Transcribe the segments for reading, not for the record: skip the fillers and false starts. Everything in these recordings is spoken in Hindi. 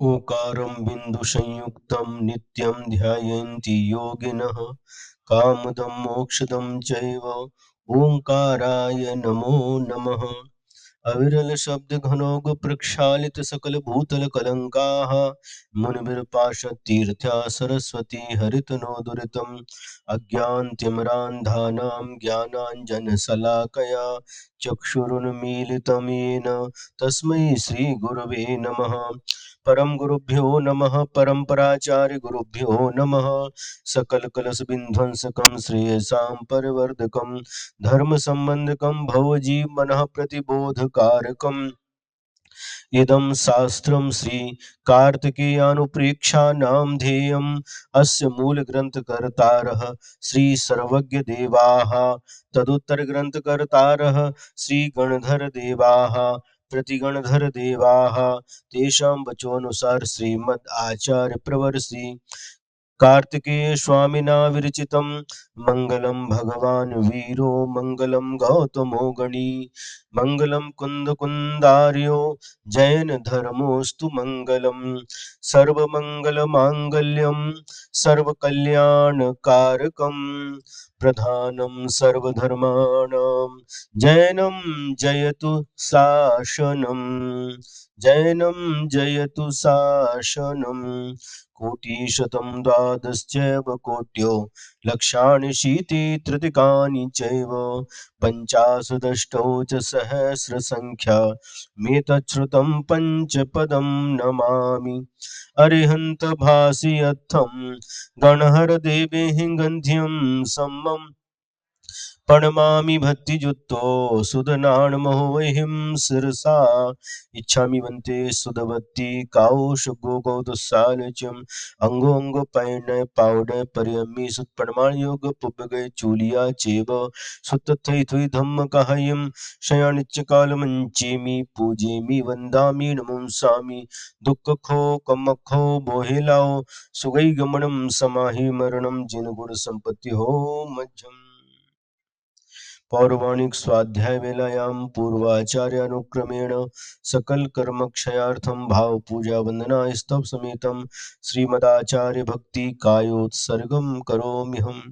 ओकारं बिन्दुसंयुक्तं नित्यं ध्यायन्ति योगिनः कामदं मोक्षदं चैव ओंकाराय नमो नमः। अविरल शब्द घनोग प्रक्षालित सकल भूतल कलंकाः मुनिर्पाश तीर्थ्या सरस्वती हरितनोदुरितम् अज्ञान्तिमरान्धानां ज्ञानाञ्जनशलाकया चक्षुरुन्मीलितं येन तस्मै श्रीगुरवे नमः। परम गुरुभ्यो नमः। परम्पराचार्य गुरुभ्यो नमः। सकल कलश विध्वंसकं श्रेयसां परिवर्धकं धर्म संबंधकं भवजीव मनः प्रतिबोधकारकम् इदं शास्त्रं श्री कार्तिकेयानुप्रेक्षानां ध्येयम् अस्य मूलग्रन्थकर्तारः श्री सर्वज्ञदेवाः तदुत्तरग्रन्थकर्तारः श्री गणधरदेवाः प्रतिगणधरदेवाः तेषां वचोनुसार श्रीमद् आचार्य प्रवर्षि कार्तिकेय स्वामिना विरचितं मंगलम भगवान वीरो मंगलम गौतमो गणी मंगलम कुंद कुंदार्यो जैन धर्मोस्तु मंगलम सर्वमंगल मांगल्यम सर्वकल्याणकारकम प्रधानम सर्वधर्माणां जैनम जयतु शासनम जैनम जयतु शासनम कोटिशतं द्वादशैव कोट्यो लक्षाणि शीतितृतिकानि चैव पञ्चाशदष्टौ च सहस्रसङ्ख्या मेतच्छ्रुतं पञ्चपदं नमामि अरिहन्त भासि यत्थं गणहरदेवेः गन्ध्यं सम्मम् प्रणमामि भक्तियुक्तो सुदनाणमहोवहिं शिरसा इच्छामि वन्ते सुदवती काउश गोगौदसालचम अंगोंग पैन पाउडर परियमी सुत्पणमाण योग पुब्बगे चूलिया चेव सुत्थै थुई धम्म काहयम शयानिच कालमंचेमि पूजेमि वंदामि नमंसामि दुख खो कमखो बोहिलाओ सुगई गमनम समाहि मरणम जिन गुण संपत्ति हो मज्जम पौर्वाणिक स्वाध्याय वेलायां पूर्वाचार्यानुक्रमेण सकल कर्मक्षयार्थं भाव पूजा वंदना स्तव समेतं श्रीमदाचार्य भक्ति कायोत्सर्गं करोम्यहम्।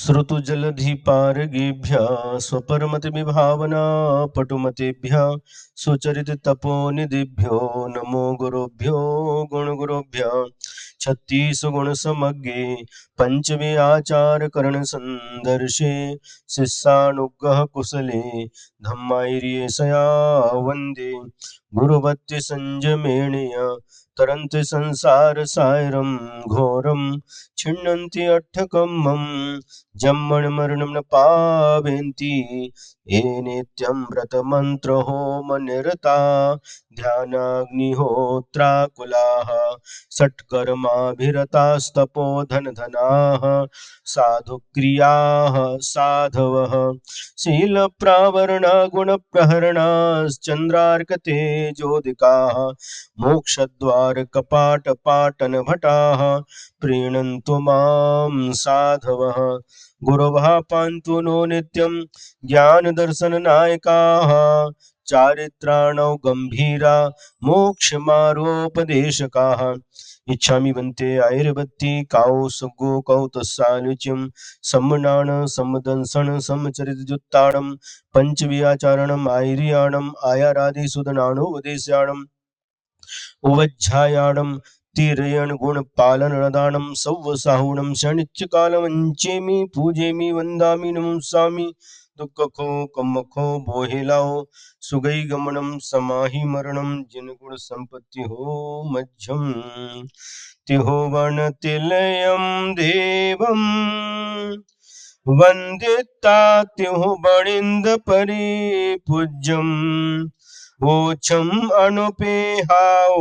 श्रुतुजलधिपारगेभ्यः स्वपरमतिविभावना पटुमतेभ्यः सुचरिततपोनिधिभ्यो नमो गुरुभ्यो गुणगुरुभ्यः छत्तीसगुणसमग्रे पंचमे आचारकरणसन्दर्शे शिष्यानुग्रह कुशले धम्मायर्येषया वन्दे गुरुवत्य संयमेणया तरन्ति संसारसायरं घोरं छिन्नन्ति अट्ठकमं जम्मण मरणं न पावन्ति ये नित्यं व्रतमन्त्रहोम निरता ध्यानाग्निहोत्राकुलाः षट्कर्माभिरतास्तपोधनधनाः साधुक्रियाः साधवः शीलप्रावरणा गुणप्रहरणाश्चन्द्रार्कतेजोदिकाः मोक्षद्वारकपाटपाटनभटाः प्रीणन्तु मां साधवः गुरवः पान्तु नो नित्यं ज्ञानदर्शननायकाः चारित्राणौ गम्भीरा मोक्षमार्गोपदेशकाः इच्छामि वन्ते आयुर्वत्ति काउ सुगो कौतसालुच्यं सम्मनान सम्मदंसन सम्मचरितजुत्ताणं पञ्चव्याचारणम् आयर्याणम् आयारादिसुदनानोपदेशाणम् उवज्झायाणं तिरयण गुण पालन रदानम सव्व साहुणम शनिच्च कालमंचेमि पूजेमि वंदामि नमस्सामि दुख खो कम खो बोहिलाओ सुगई गमनम समाहि मरणम जिन गुण संपत्ति हो मध्यम तिहो वन तिलयम देवम वंदिता तिहु बणिंद परिपूज्यम ओछम अनुपेहाओ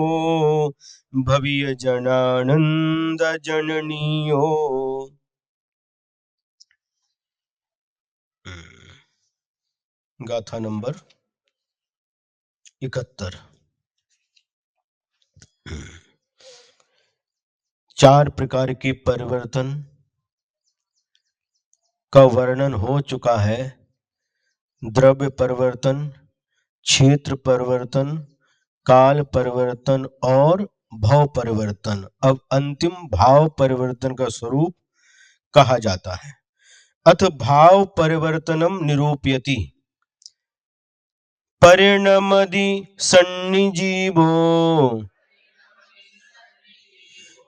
भविय जनानंद जननियो। गाथा नंबर 71। चार प्रकार के परिवर्तन का वर्णन हो चुका है। द्रव्य परिवर्तन, क्षेत्र परिवर्तन, काल परिवर्तन और भाव परिवर्तन। अब अंतिम भाव परिवर्तन का स्वरूप कहा जाता है। अथ भाव परिवर्तनम निरूपयति परिणमदि सन्निजीवो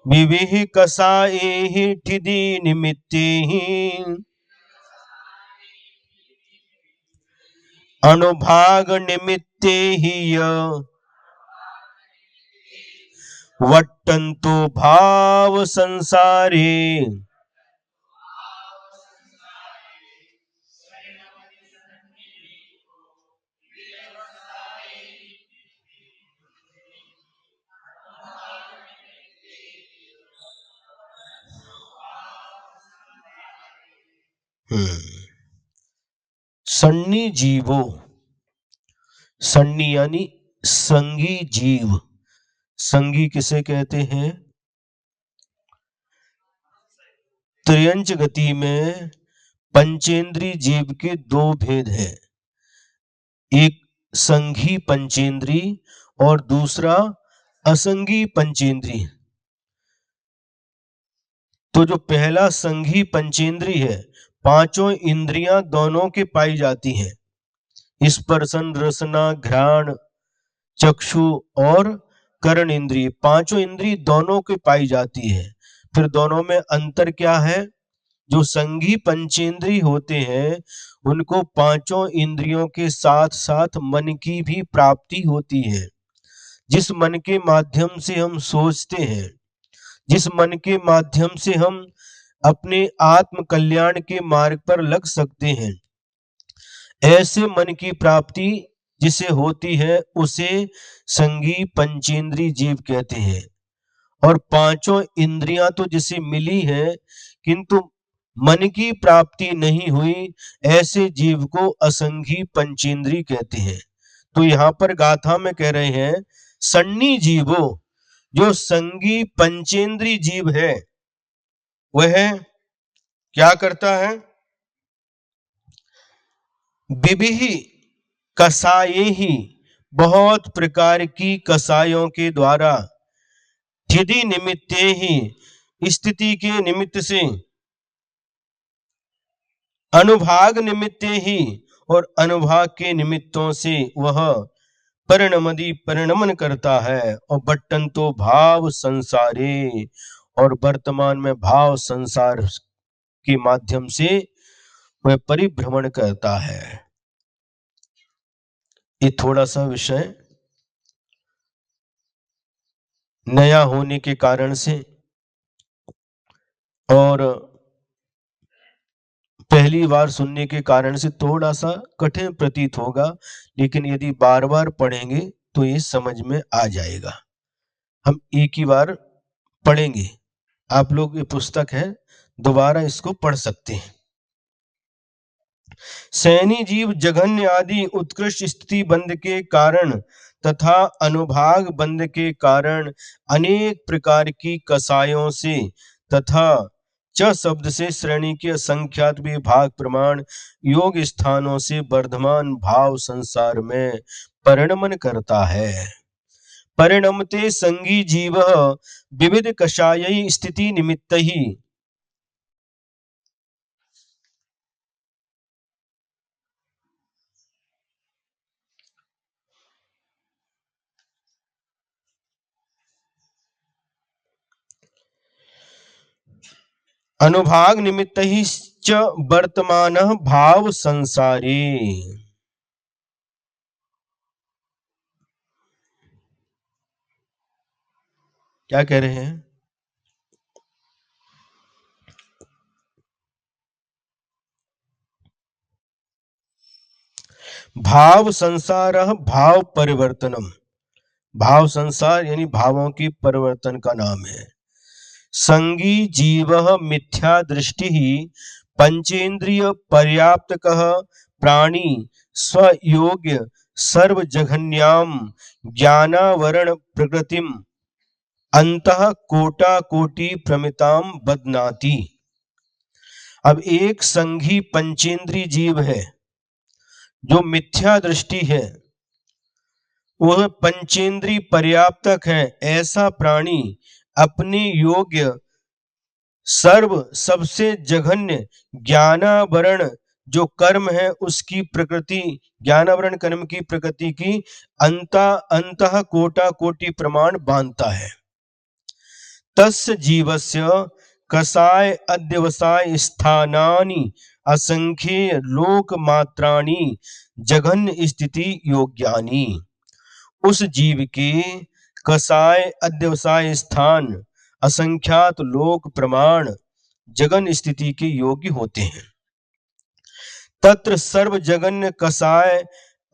विविह कसाएहि ठिदि निमित्तेहि अनुभाग निमित्ते ही वट्टंतो भाव संसारे सन्नी जीवो, सन्नी यानी संगी जीव। संगी किसे कहते हैं? त्रियंच गति में पंचेंद्री जीव के दो भेद हैं, एक संघी पंचेंद्री और दूसरा असंगी पंचेंद्री। तो जो पहला संघी पंचेंद्री है, पांचों इंद्रियां दोनों के पाई जाती हैं, स्पर्शन रसना घ्राण चक्षु और कर्ण इंद्रिय, पांचों इंद्रिय दोनों के पाई जाती है। फिर दोनों में अंतर क्या है? जो संघी पंचेंद्रिय होते हैं उनको पांचों इंद्रियों के साथ साथ मन की भी प्राप्ति होती है। जिस मन के माध्यम से हम सोचते हैं, जिस मन के माध्यम से हम अपने आत्म कल्याण के मार्ग पर लग सकते हैं, ऐसे मन की प्राप्ति जिसे होती है उसे संगी पंचेंद्री जीव कहते हैं। और पांचों इंद्रियां तो जिसे मिली है किंतु मन की प्राप्ति नहीं हुई, ऐसे जीव को असंगी पंचेंद्री कहते हैं। तो यहां पर गाथा में कह रहे हैं सन्नी जीवो, जो संगी पंचेंद्री जीव है वह क्या करता है? विविह कसाये ही, बहुत प्रकार की कसायों के द्वारा, ठिदि निमित्ते ही, स्थिति के निमित्त से, अनुभाग निमित्ते ही, और अनुभाग के निमित्तों से वह परिणमदि परिणमन करता है। और बट्टन तो भाव संसारे, और वर्तमान में भाव संसार के माध्यम से वह परिभ्रमण करता है। ये थोड़ा सा विषय नया होने के कारण से और पहली बार सुनने के कारण से थोड़ा सा कठिन प्रतीत होगा, लेकिन यदि बार बार पढ़ेंगे तो ये समझ में आ जाएगा। हम एक ही बार पढ़ेंगे, आप लोग ये पुस्तक है दोबारा इसको पढ़ सकते हैं। सैनी जीव जघन्य आदि उत्कृष्ट स्थिति बंध के कारण तथा अनुभाग बंध के कारण अनेक प्रकार की कसायों से तथा च शब्द से श्रेणी के असंख्यात विभाग प्रमाण योग स्थानों से वर्धमान भाव संसार में परिणमन करता है। परिणमते संगी जीव विविध कषाय स्थिति निमित्त ही। अनुभाग निमित्त ही च वर्तमान भाव संसारे। क्या कह रहे हैं? भाव संसार भाव परिवर्तनम। भाव संसार यानी भावों की परिवर्तन का नाम है। संगी जीव मिथ्या दृष्टि पंचेन्द्रिय पर्याप्तक प्राणी स्वयोग्य सर्वजघन्याम ज्ञानावरण प्रकृतिम अंतः कोटा कोटि प्रमिताम बदनाति। अब एक संघी पंचेंद्री जीव है जो मिथ्या दृष्टि है, वह पंचेंद्री पर्याप्तक है, ऐसा प्राणी अपने योग्य सर्व सबसे जघन्य ज्ञानावरण जो कर्म है उसकी प्रकृति, ज्ञानावरण कर्म की प्रकृति की अंतः कोटा कोटि प्रमाण बांधता है। तस्य जीवस्य कसाय अध्यवसाय स्थानानि असंख्य लोक मात्राणि जघन्य स्थिति योग्यानि। उस जीव के कसाय अध्यवसाय स्थान असंख्यात लोक प्रमाण जगन स्थिति के योग्य होते हैं। तत्र सर्व जगन्य कसाय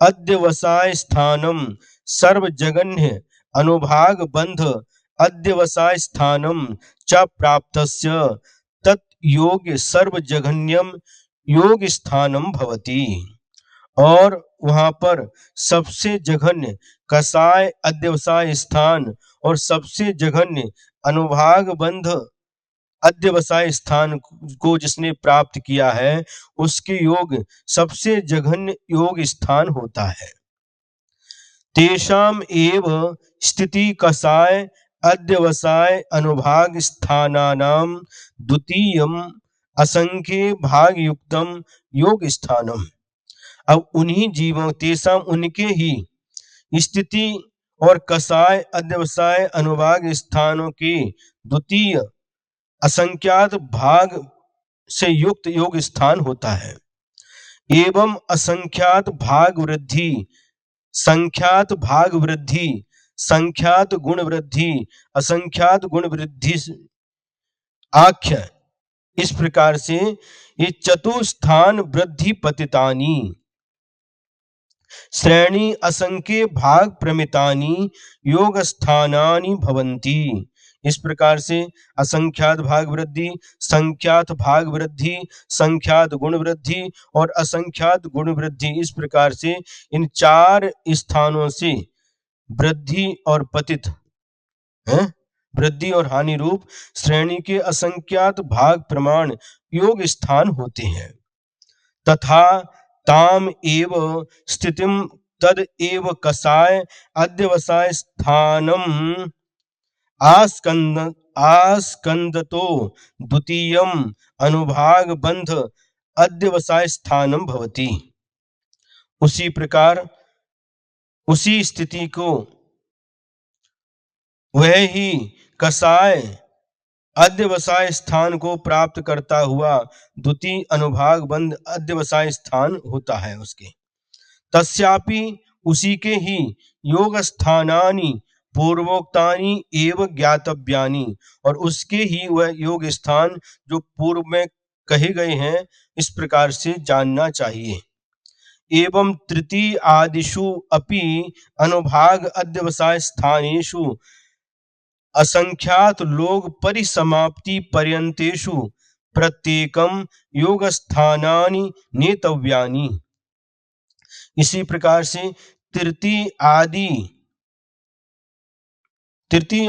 अध्यवसाय स्थानम सर्व जगन्य अनुभाग बंध अध्यवसाय स्थानम च प्राप्तस्य तत् योग्य सर्व जघन्यम योग स्थानम भवति। और वहां पर सबसे जघन्य कसाय अध्यवसाय स्थान और सबसे जघन्य अनुभाग बंध अध्यवसाय स्थान को जिसने प्राप्त किया है उसके योग सबसे जघन्य योग स्थान होता है। तेषाम एव स्थिति कसाय अध्यवसाय अनुभाग स्थानानाम द्वितीयम असंख्य भाग युक्तम योग स्थानम। अब उन्हीं जीवों तेषाम उनके ही स्थिति और कसाय अध्यवसाय अनुभाग स्थानों के द्वितीय असंख्यात भाग से युक्त योग स्थान होता है। एवं असंख्यात भाग वृद्धि संख्यात भाग वृद्धि संख्यात गुण वृद्धि असंख्यात गुण वृद्धि आख्य। इस प्रकार से ये चतुस्थान वृद्धि पतितानी श्रेणी असंख्य भाग प्रमितानी योग स्थानानि भवन्ति। इस प्रकार से असंख्यात भाग वृद्धि संख्यात भाग वृद्धि संख्यात गुण वृद्धि और असंख्यात गुण वृद्धि, इस प्रकार से इन चार स्थानों से वृद्धि और पतित है, वृद्धि और हानि रूप श्रेणी के असंख्यात भाग प्रमाण योग स्थान होते हैं। तथा ताम एव स्थितिम तद एव कसाय अध्यवसाय स्थानम आस्कंदतो द्वितीयम अनुभाग बंध अध्यवसाय स्थानम भवति। उसी प्रकार उसी स्थिति को वह ही कसाय अध्यवसाय स्थान को प्राप्त करता हुआ द्वितीय अनुभाग बंध अध्यवसाय स्थान होता है उसके। तस्यापि उसी के ही योग स्थानानि पूर्वोक्तानि एव ज्ञातव्यानि, और उसके ही वह योग स्थान जो पूर्व में कहे गए हैं इस प्रकार से जानना चाहिए। एवं तृतीय आदिषु अपि अनुभाग अध्यवसाय स्थानेषु असंख्यात लोग परिसमाप्ति पर्यंतेषु प्रत्येकम योग स्थानानि नेतव्यानि। इसी प्रकार से तृतीय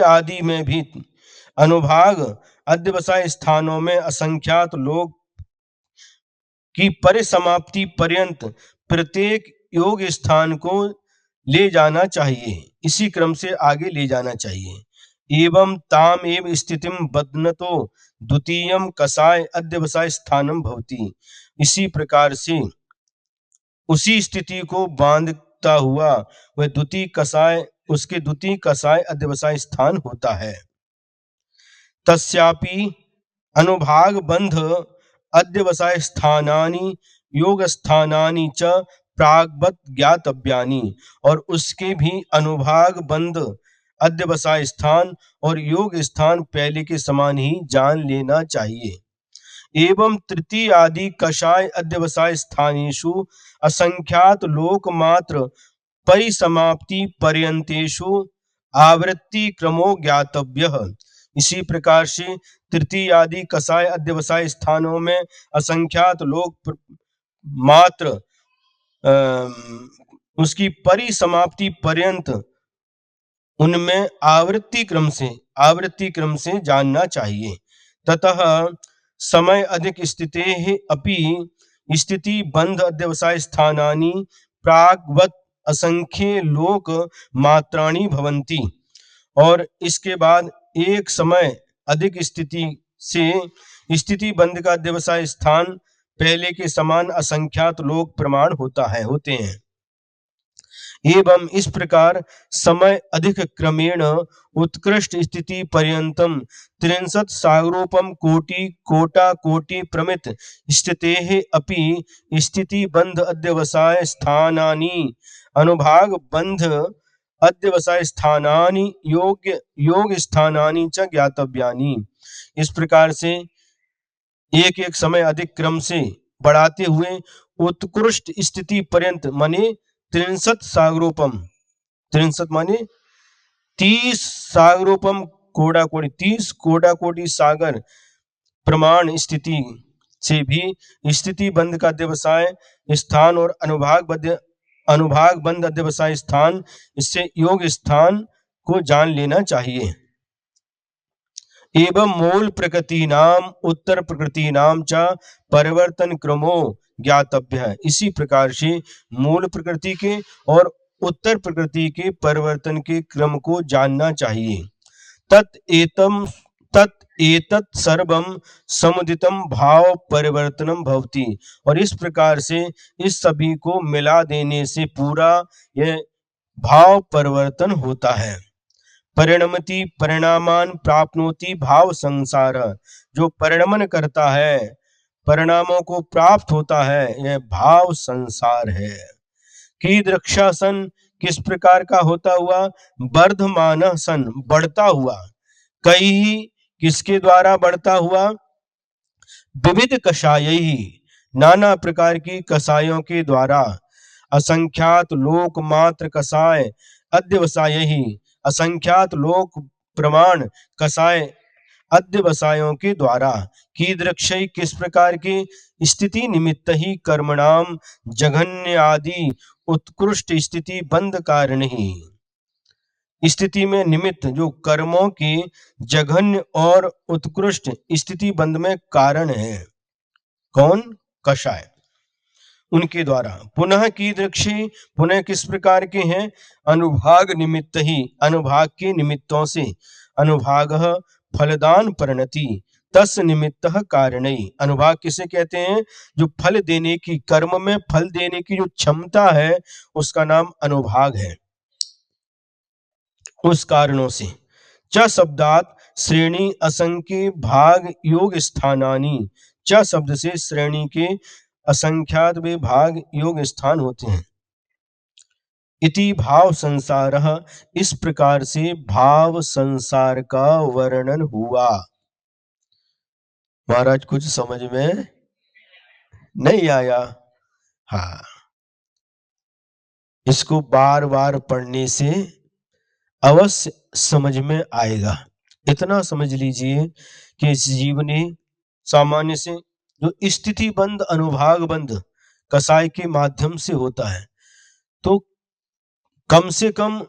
आदि में भी अनुभाग अध्यवसाय स्थानों में असंख्यात लोग की परिसमाप्ति पर्यंत प्रत्येक योग स्थान को ले जाना चाहिए, इसी क्रम से आगे ले जाना चाहिए। एवं ताम एव स्थितिम बदनतो द्वितीयम कसाय अध्यवसाय स्थानम भवति। इसी प्रकार से उसी स्थिति को बांधता हुआ वह द्वितीय कसाय उसके द्वितीय कसाय अध्यवसाय स्थान होता है। तस्यापि अनुभाग बंध अध्यवसाय स्थानानि योग स्थानानि च प्राग्वत ज्ञातव्यानि, और उसके भी अनुभाग बंध अध्यवसाय स्थान और योग स्थान पहले के समान ही जान लेना चाहिए। एवं तृतीय आदि कषाय अध्यवसाय स्थानेषु असंख्यात लोकमात्र परिसमाप्ति पर्यंतेषु आवृत्ति क्रमो ज्ञातव्यः। इसी प्रकार से तृतीय आदि कषाय अध्यवसाय स्थानों में असंख्यात लोक मात्र उसकी परिसमाप्ति पर्यंत उनमें आवृत्ति क्रम से जानना चाहिए। ततः समय अधिक स्थितेः अपि स्थिति बंध अध्यवसाय स्थानानि प्राग्वत असंख्ये लोक मात्राणि भवन्ति, और इसके बाद एक समय अधिक स्थिति से स्थिति बंध का अध्यवसाय स्थान पहले के समान असंख्यात लोक प्रमाण होते हैं। एवं इस प्रकार समय अधिक क्रमेण उत्कृष्ट स्थिति पर्यंतम 63 सागरोपम कोटि कोटा कोटि प्रमित स्थितेः अपि स्थिति बंध अध्यवसाय स्थानानि अनुभाग बंध अध्यवसाय स्थानानि योग स्थानानि च ज्ञातव्यानि। इस प्रकार से एक एक समय अधिक क्रम से बढ़ाते हुए उत्कृष्ट स्थिति पर्यंत माने 63 सागरोपम, 63 माने 30 सागरोपम कोड़ा कोटि, 30 कोड़ा कोटि सागर प्रमाण स्थिति से भी स्थिति बंध का अध्यवसाय स्थान और अनुभाग बंध अध्यवसाय स्थान, इससे योग स्थान को जान लेना चाहिए। एवं मूल प्रकृतीनाम उत्तर प्रकृतीनाम च परिवर्तन क्रमो ज्ञातव्य है। इसी प्रकार से मूल प्रकृति के और उत्तर प्रकृति के परिवर्तन के क्रम को जानना चाहिए। एतत् सर्वम समुदितम भाव परिवर्तनम भवति, और इस प्रकार से इस सभी को मिला देने से पूरा यह भाव परिवर्तन होता है। परिणमति परिणामान प्राप्नोति भाव संसार, जो परिणमन करता है, परिणामों को प्राप्त होता है, यह भाव संसार है। कीदृक्षा सन, किस प्रकार का होता हुआ, वर्धमान सन, बढ़ता हुआ, कई किसके द्वारा बढ़ता हुआ, विविध कषायैहि, नाना प्रकार की कषायों के द्वारा, असंख्यात लोक मात्र कषाय अध्यवसायैहि, असंख्यात लोक प्रमाण कषाय अध्यवसायों के द्वारा, कीदृक्षै, किस प्रकार के, स्थिति निमित्त ही कर्मणाम जघन्य आदि उत्कृष्ट स्थिति बंध कारण ही, स्थिति में निमित्त जो कर्मों के जघन्य और उत्कृष्ट स्थिति बंध में कारण है, कौन, कषाय, उनके द्वारा। पुनः कीदृक्षे, पुनः किस प्रकार के हैं, अनुभाग निमित्त ही, अनुभाग के निमित्तों से, अनुभागः फलदान परिणति तस् निमित्त कारणै, अनुभाग किसे कहते हैं, जो फल देने की, कर्म में फल देने की जो क्षमता है उसका नाम अनुभाग है, उस कारणों से। च शब्दात श्रेणी असंख्य भाग योग स्थानानि, च शब्द से श्रेणी के असंख्यात वे भाग योग स्थान होते हैं। इति भाव संसार, इस प्रकार से भाव संसार का वर्णन हुआ। महाराज कुछ समझ में नहीं आया? हाँ, इसको बार बार पढ़ने से अवश्य समझ में आएगा। इतना समझ लीजिए कि इस जीवनी सामान्य से जो स्थिति बंध अनुभाग बंध कसाय के माध्यम से होता है, तो कम से कम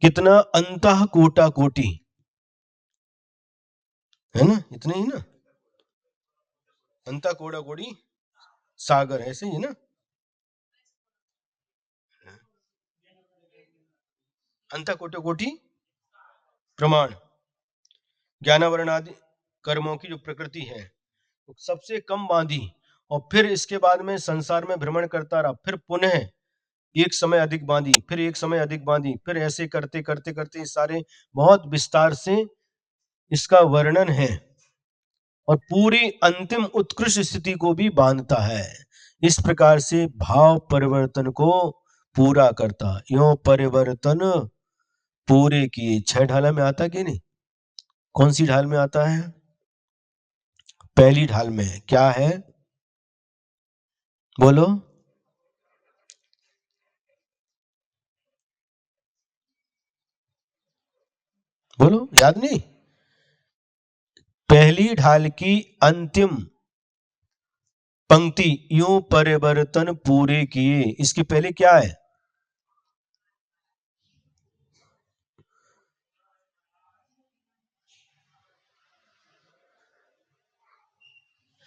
कितना, अंतः कोटा कोटि है ना, इतने ही ना, अंतः कोटा कोटि सागर, ऐसे ही ना, अंतः कोटि कोटि प्रमाण ज्ञानावरण आदि कर्मों की जो प्रकृति है तो सबसे कम बांधी, और फिर इसके बाद में संसार में भ्रमण करता रहा, फिर पुनः एक समय अधिक बांधी, फिर एक समय अधिक बांधी, फिर ऐसे करते करते करते सारे बहुत विस्तार से इसका वर्णन है। और पूरी अंतिम उत्कृष्ट स्थिति को भी बांधता है। इस प्रकार से भाव परिवर्तन को पूरा करता। यो परिवर्तन पूरे किए। 6 ढाला में आता कि नहीं? कौन सी ढाल में आता है? पहली ढाल में क्या है? बोलो। बोलो, याद नहीं? पहली ढाल की अंतिम पंक्ति, यूं परिवर्तन पूरे किए, इसके पहले क्या है?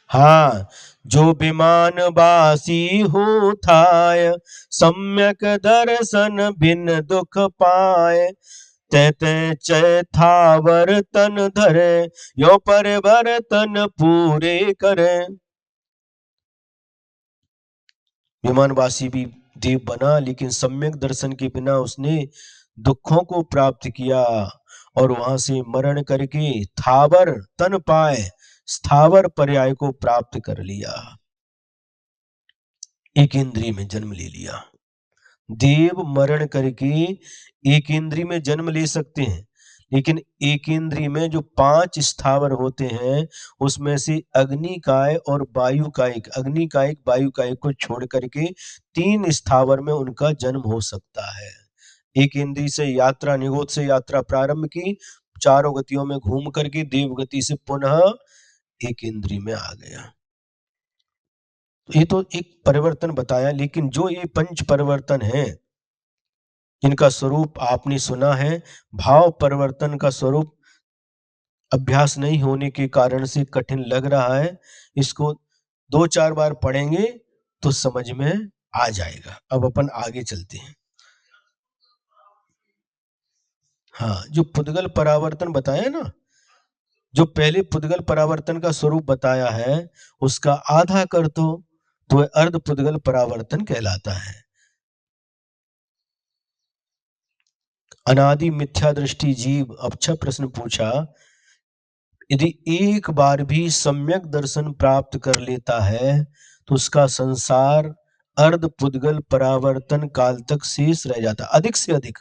हाँ, जो विमान बासी हो थाय, सम्यक दर्शन बिन दुख पाए, तैते चैथावर तन धरे, यो परिवर्तन पूरे करे। विमानवासी भी देव बना, लेकिन सम्यक दर्शन के बिना उसने दुखों को प्राप्त किया और वहां से मरण करके थावर तन पाए, स्थावर पर्याय को प्राप्त कर लिया। एक इंद्रिय में जन्म ले लिया। देव मरण करके एक इंद्रिय में जन्म ले सकते हैं, लेकिन एक इंद्रिय में जो 5 स्थावर होते हैं, उसमें से अग्निकाय और वायुकायिक, अग्निकायिक वायुकायिक को छोड़ करके 3 स्थावर में उनका जन्म हो सकता है। एक इंद्रिय से यात्रा, निगोद से यात्रा प्रारंभ की, चारों गतियों में घूम करके देव गति से पुनः एक इंद्रिय में आ गया। ये तो एक परिवर्तन बताया, लेकिन जो ये पंच परिवर्तन है, इनका स्वरूप आपने सुना है। भाव परिवर्तन का स्वरूप अभ्यास नहीं होने के कारण से कठिन लग रहा है। इसको 2-4 बार पढ़ेंगे तो समझ में आ जाएगा। अब अपन आगे चलते हैं। हाँ, जो पुद्गल परावर्तन बताया ना, जो पहले पुद्गल परावर्तन का स्वरूप बताया है, उसका आधा कर दो तो वह अर्ध पुद्गल परावर्तन कहलाता है। अनादि मिथ्या दृष्टि जीव। अच्छा प्रश्न पूछा। यदि एक बार भी सम्यक दर्शन प्राप्त कर लेता है तो उसका संसार अर्ध पुद्गल परावर्तन काल तक शेष रह जाता, अधिक से अधिक।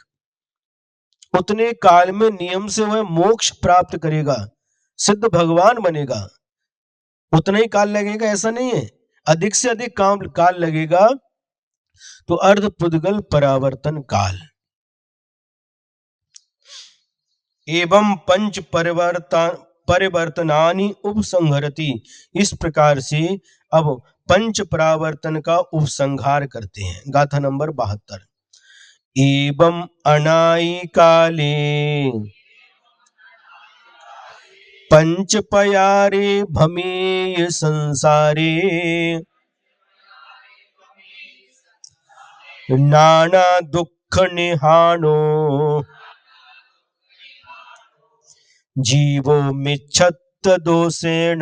उतने काल में नियम से वह मोक्ष प्राप्त करेगा, सिद्ध भगवान बनेगा। उतना ही काल लगेगा ऐसा नहीं है, अधिक से अधिक काम काल लगेगा। तो अर्ध पुद्गल परावर्तन काल एवं पंच परिवर्तनानि उपसंहरति। इस प्रकार से अब पंच परावर्तन का उपसंहार करते हैं। गाथा नंबर 72। एवं अनाई काले पंच पयारे भमेय संसारे, नाना दुख निहानो जीवो मिच्छत दोषेण।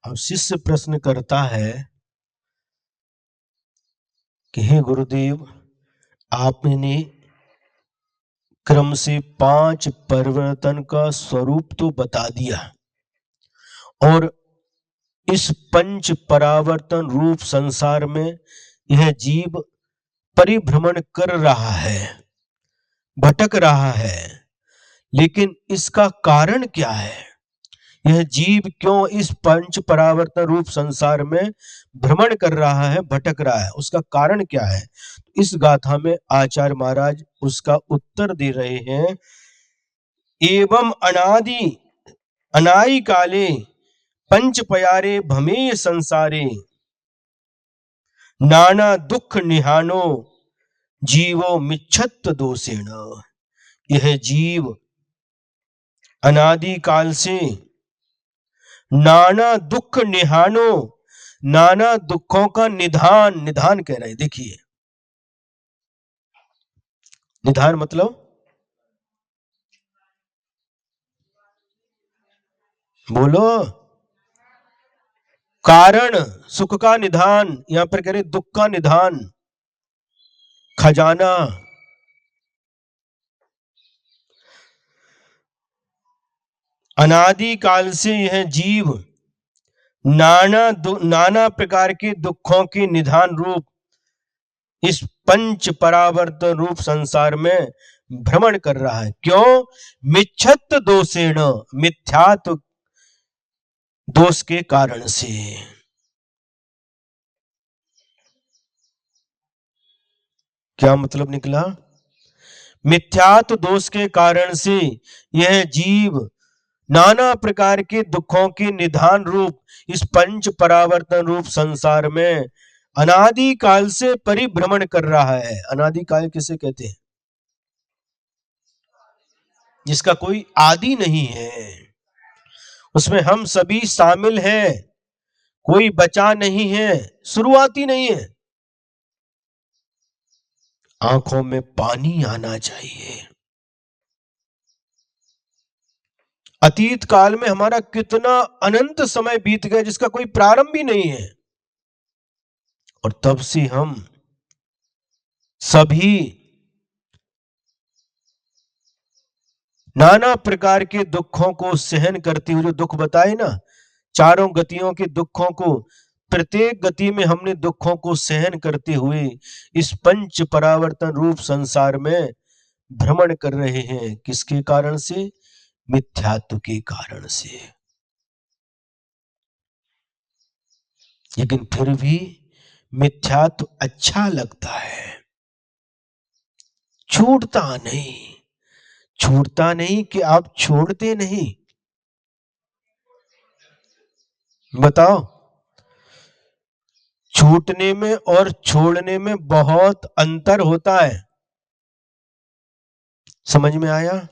अब शिष्य प्रश्न करता है कि हे गुरुदेव, आपने क्रम से 5 परिवर्तन का स्वरूप तो बता दिया, और इस पंच परावर्तन रूप संसार में यह जीव परिभ्रमण कर रहा है, भटक रहा है, लेकिन इसका कारण क्या है? यह जीव क्यों इस पंच परावर्तन रूप संसार में भ्रमण कर रहा है, भटक रहा है? उसका कारण क्या है? इस गाथा में आचार्य महाराज उसका उत्तर दे रहे हैं। एवं अनादि काले पंच पयारे भमेय संसारे, नाना दुख निहानो जीवो मिच्छत दोषेण। यह जीव अनादि काल से नाना दुख निहानो, नाना दुखों का निधान, निधान कह रहे हैं। देखिए, निधान मतलब बोलो। कारण सुख का निधान, यहां पर कह रहे दुख का निधान, खजाना। अनादि काल से यह जीव नाना प्रकार के दुखों के निधान रूप इस पंच परावर्तन रूप संसार में भ्रमण कर रहा है। क्यों? मिच्छत दोषेण, मिथ्यात्व दोष के कारण से। क्या मतलब निकला? मिथ्यात्व दोष के कारण से यह जीव नाना प्रकार के दुखों के निधान रूप इस पंच परावर्तन रूप संसार में अनादि काल से परिभ्रमण कर रहा है। अनादि काल किसे कहते हैं? जिसका कोई आदि नहीं है, उसमें हम सभी शामिल हैं, कोई बचा नहीं है, शुरुआती नहीं है। आंखों में पानी आना चाहिए। अतीत काल में हमारा कितना अनंत समय बीत गया जिसका कोई प्रारंभ ही नहीं है, और तब से हम सभी नाना प्रकार के दुखों को सहन करते हुए, जो दुख बताए ना, चारों गतियों के दुखों को, प्रत्येक गति में हमने दुखों को सहन करते हुए इस पंच परावर्तन रूप संसार में भ्रमण कर रहे हैं। किसके कारण से? मिथ्यात्व के कारण से। लेकिन फिर भी मिथ्यात्व अच्छा लगता है, छूटता नहीं। छूटता नहीं कि आप छोड़ते नहीं? बताओ। छूटने में और छोड़ने में बहुत अंतर होता है। समझ में आया?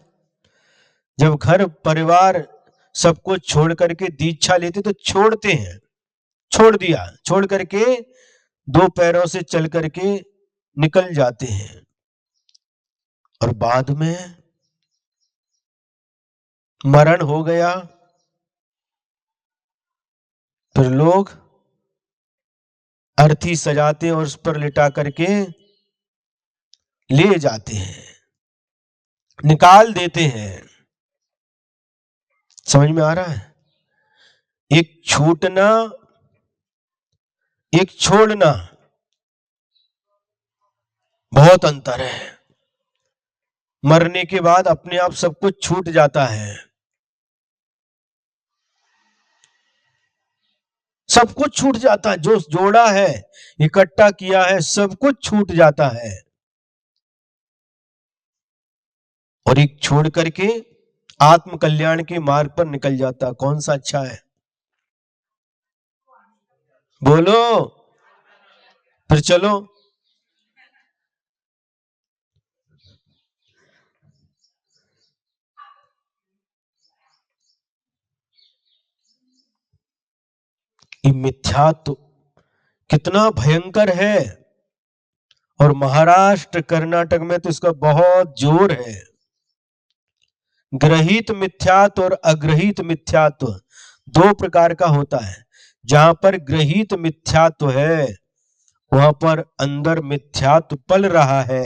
जब घर परिवार सब कुछ छोड़ करके दीक्षा लेते तो छोड़ते हैं, छोड़ दिया, छोड़ करके दो पैरों से चल करके निकल जाते हैं, और बाद में मरण हो गया, फिर लोग अर्थी सजाते हैं और उस पर लिटा करके ले जाते हैं, निकाल देते हैं। समझ में आ रहा है? एक छूटना, एक छोड़ना, बहुत अंतर है। मरने के बाद अपने आप सब कुछ छूट जाता है, सब कुछ छूट जाता है, जो जोड़ा है, इकट्ठा किया है, सब कुछ छूट जाता है। और एक छोड़ करके आत्म कल्याण के मार्ग पर निकल जाता। कौन सा अच्छा है? बोलो। फिर चलो। ये मिथ्यात्व कितना भयंकर है, और महाराष्ट्र कर्नाटक में तो इसका बहुत जोर है। ग्रहित मिथ्यात्व और अग्रहित मिथ्यात्व दो प्रकार का होता है। जहां पर ग्रहित मिथ्यात्व है, वहां पर अंदर मिथ्यात्व पल रहा है।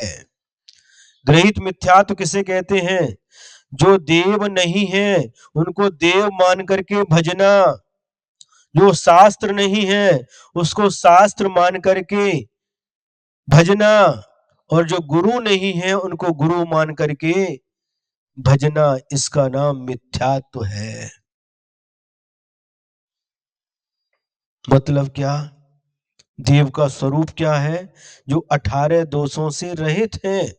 ग्रहित मिथ्यात्व किसे कहते हैं? जो देव नहीं है उनको देव मान करके भजना, जो शास्त्र नहीं है उसको शास्त्र मान करके भजना, और जो गुरु नहीं है उनको गुरु मान करके भजना। इसका नाम मिथ्यात्व है। मतलब क्या? देव का स्वरूप क्या है? जो 18 दोषों से रहित है,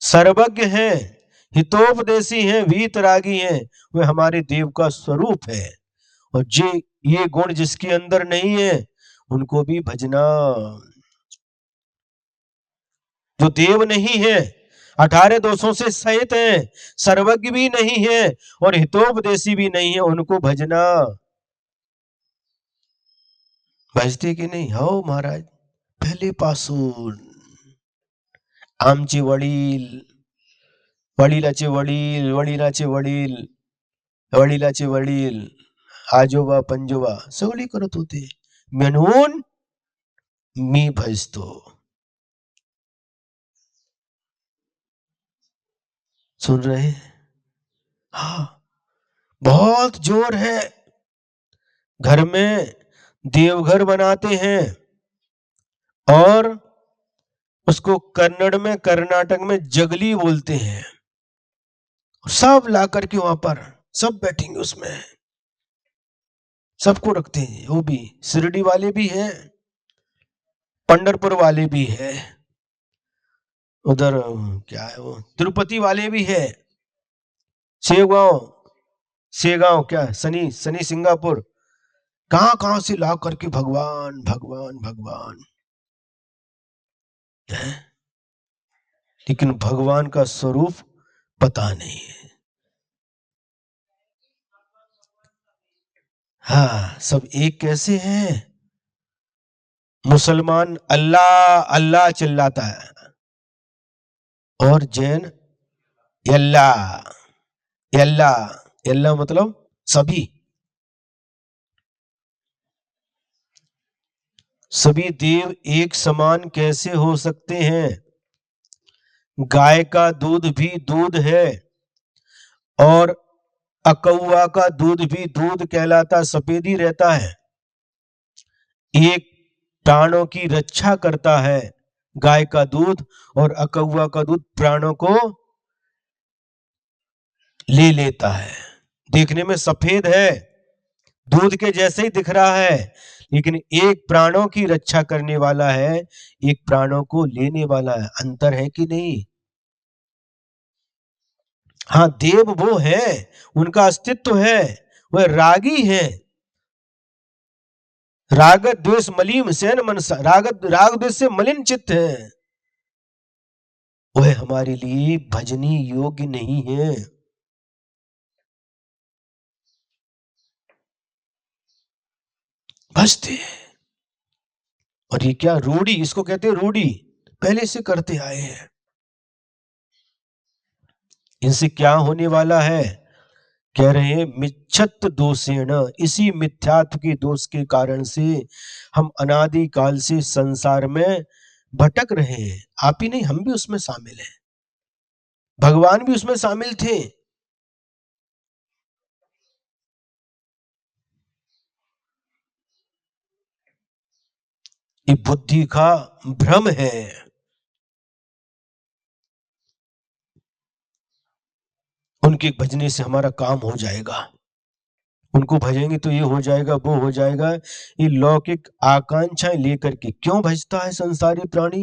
सर्वज्ञ है, हितोपदेशी है, वीतरागी है, वे हमारे देव का स्वरूप है। और ये गुण जिसके अंदर नहीं है उनको भी भजना। जो देव नहीं है, 18 दोषों से सहित है, सर्वज्ञ भी नहीं है और हितोपदेशी भी नहीं है, उनको भजना। भजते की नहीं हो महाराज? पहले पासून आमचे वडील, वडिलाचे वडील, वडिलाचे वडील, वडिलाचे वडील, आजोबा पंजोबा सगळे करत होते, म्हणून मी भजतो. सुन रहे? हाँ, बहुत जोर है. घर में देवघर बनाते हैं और उसको कन्नड़ में, कर्नाटक में जगली बोलते हैं. सब ला करके वहां पर सब बैठेंगे उसमें, सबको रखते हैं. वो भी शिरडी वाले भी हैं, पंढरपुर वाले भी है, उधर क्या है वो तिरुपति वाले भी है, शेगांव, शेगांव क्या शनि शनि सिंगापुर, कहां कहां से ला करके भगवान भगवान भगवान है, लेकिन भगवान का स्वरूप पता नहीं है. हाँ, सब एक कैसे हैं? मुसलमान अल्लाह अल्लाह चिल्लाता है और जैन यल्ला यल्ला. यल्ला मतलब सभी, सभी देव एक समान कैसे हो सकते हैं? गाय का दूध भी दूध है और अकौआ का दूध भी दूध कहलाता, सफेद ही रहता है. एक प्राणों की रक्षा करता है गाय का दूध, और अकौआ का दूध प्राणों को ले लेता है. देखने में सफेद है, दूध के जैसे ही दिख रहा है, लेकिन एक प्राणों की रक्षा करने वाला है, एक प्राणों को लेने वाला है. अंतर है कि नहीं? हाँ, देव वो है, उनका अस्तित्व है, वह रागी है. राग द्वेष मलीन सैन मनसा, राग द्वेष से मलिन चित्त है, वह हमारे लिए भजनी योग्य नहीं है. भजते हैं. और ये क्या रूढ़ी, इसको कहते हैं रूढ़ी, पहले से करते आए हैं. इनसे क्या होने वाला है? कह रहे हैं मिच्छत दोषेण, इसी मिथ्यात्व के दोष के कारण से हम अनादि काल से संसार में भटक रहे हैं. आप ही नहीं, हम भी उसमें शामिल हैं, भगवान भी उसमें शामिल थे. ये बुद्धि का भ्रम है. उनके भजने से हमारा काम हो जाएगा, उनको भजेंगे तो ये हो जाएगा वो हो जाएगा. ये लौकिक आकांक्षाएं लेकर के क्यों भजता है संसारी प्राणी?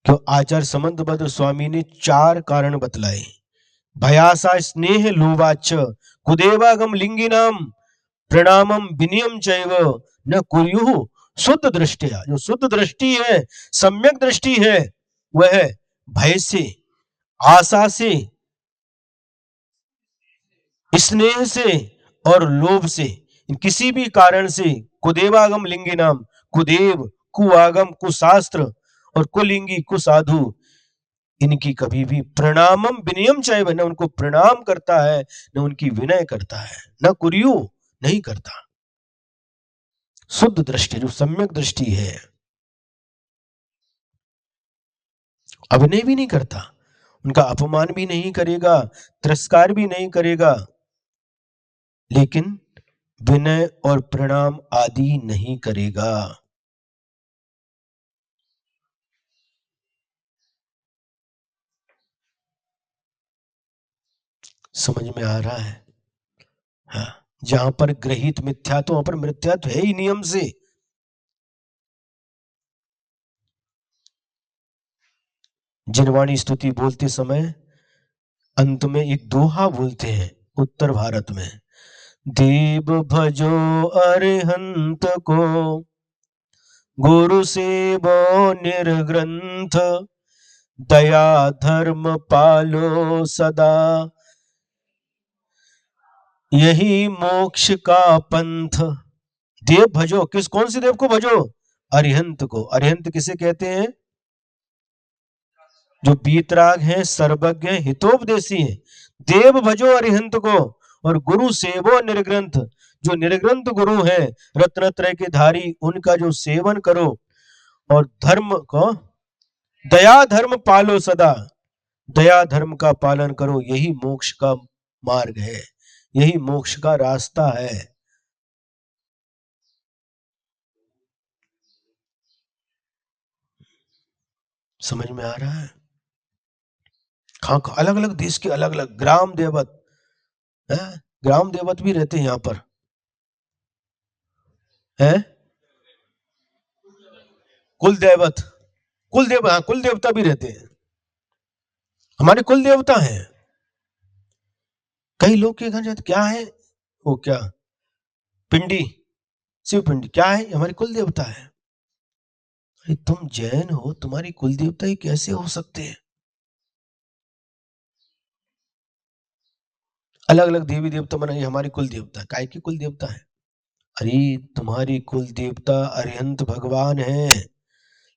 क्यों? आचार्य समंतभद्र स्वामी ने 4 कारण बतलाए. भयासा स्नेह लोवाच कुदेवागम लिंगिनाम प्रणामम विनियम चैव न कुर्युः शुद्ध दृष्टिया. जो शुद्ध दृष्टि है, सम्यक दृष्टि है, वह भय से, आशा से, स्नेह से और लोभ से, किसी भी कारण से, कुदेवागम लिंगी नाम, कुदेव, कुआगम, कुशास्त्र और कुलिंगी, कुसाधु, इनकी कभी भी प्रणामम विनियम चाहे, न उनको प्रणाम करता है, न उनकी विनय करता है, न कुरियु, नहीं करता. शुद्ध दृष्टि, जो सम्यक दृष्टि है, अभिनय भी नहीं करता, उनका अपमान भी नहीं करेगा, तिरस्कार भी नहीं करेगा, लेकिन विनय और प्रणाम आदि नहीं करेगा. समझ में आ रहा है? हाँ, जहां पर ग्रहित मिथ्या तो वहां पर मिथ्या तो है ही नियम से. जिनवाणी स्तुति बोलते समय अंत में एक दोहा बोलते हैं उत्तर भारत में, देव भजो अरिहंत को, गुरु सेवो निर्ग्रंथ, दया धर्म पालो सदा, यही मोक्ष का पंथ. देव भजो, किस कौन से देव को भजो? अरिहंत को. अरिहंत किसे कहते हैं? जो बीतराग हैं, सर्वज्ञ हैं, हितोपदेशी हैं। देव भजो अरिहंत को और गुरु सेवो निर्ग्रंथ। जो निर्ग्रंथ गुरु हैं, रत्नत्रय के धारी, उनका जो सेवन करो और धर्म को दया धर्म पालो सदा। दया धर्म का पालन करो, यही मोक्ष का मार्ग है, यही मोक्ष का रास्ता है। समझ में आ रहा है? हाँ, अलग अलग देश के अलग अलग ग्राम देवत है। ग्राम देवत भी रहते हैं यहाँ पर है। कुल देवत, कुल देव, हाँ, कुल देवता भी रहते हैं। हमारे कुल देवता हैं। कई लोग के घर जाते, क्या है वो, क्या पिंडी, शिव पिंडी क्या है? हमारे कुल देवता है। अरे तुम जैन हो, तुम्हारी कुल देवता ही कैसे हो सकते हैं? अलग अलग देवी देवता बनाइए, हमारी कुल देवता काय की कुल देवता है? अरे तुम्हारी कुल देवता अरिहंत भगवान है।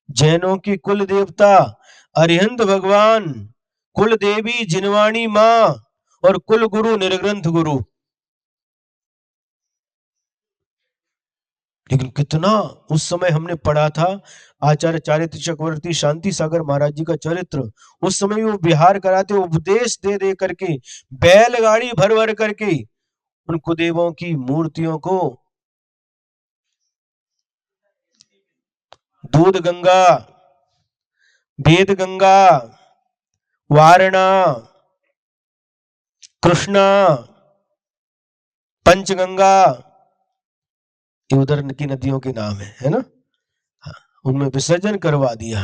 जैनों की कुल देवता अरिहंत भगवान, कुल देवी जिनवाणी माँ और कुल गुरु निर्ग्रंथ गुरु। लेकिन कितना उस समय हमने पढ़ा था आचार्य चारित्र चक्रवर्ती शांति सागर महाराज जी का चरित्र। उस समय वो बिहार कराते, उपदेश दे दे करके, बैलगाड़ी भर भर करके उन कुदेवों की मूर्तियों को दूध गंगा, वेद गंगा, वारणा, कृष्णा, पंचगंगा, ये उधर की नदियों के नाम है ना? हाँ, उनमें विसर्जन करवा दिया।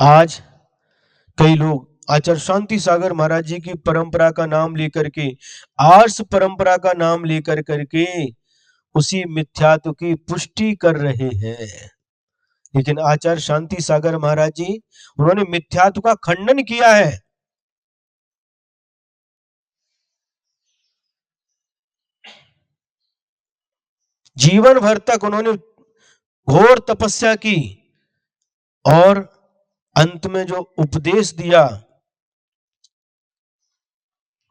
आज कई लोग आचार्य शांति सागर महाराज जी की परंपरा का नाम लेकर के, आर्ष परंपरा का नाम लेकर करके उसी मिथ्यात्व की पुष्टि कर रहे हैं। लेकिन आचार्य शांति सागर महाराज जी, उन्होंने मिथ्यात्व का खंडन किया है। जीवन भर तक उन्होंने घोर तपस्या की और अंत में जो उपदेश दिया,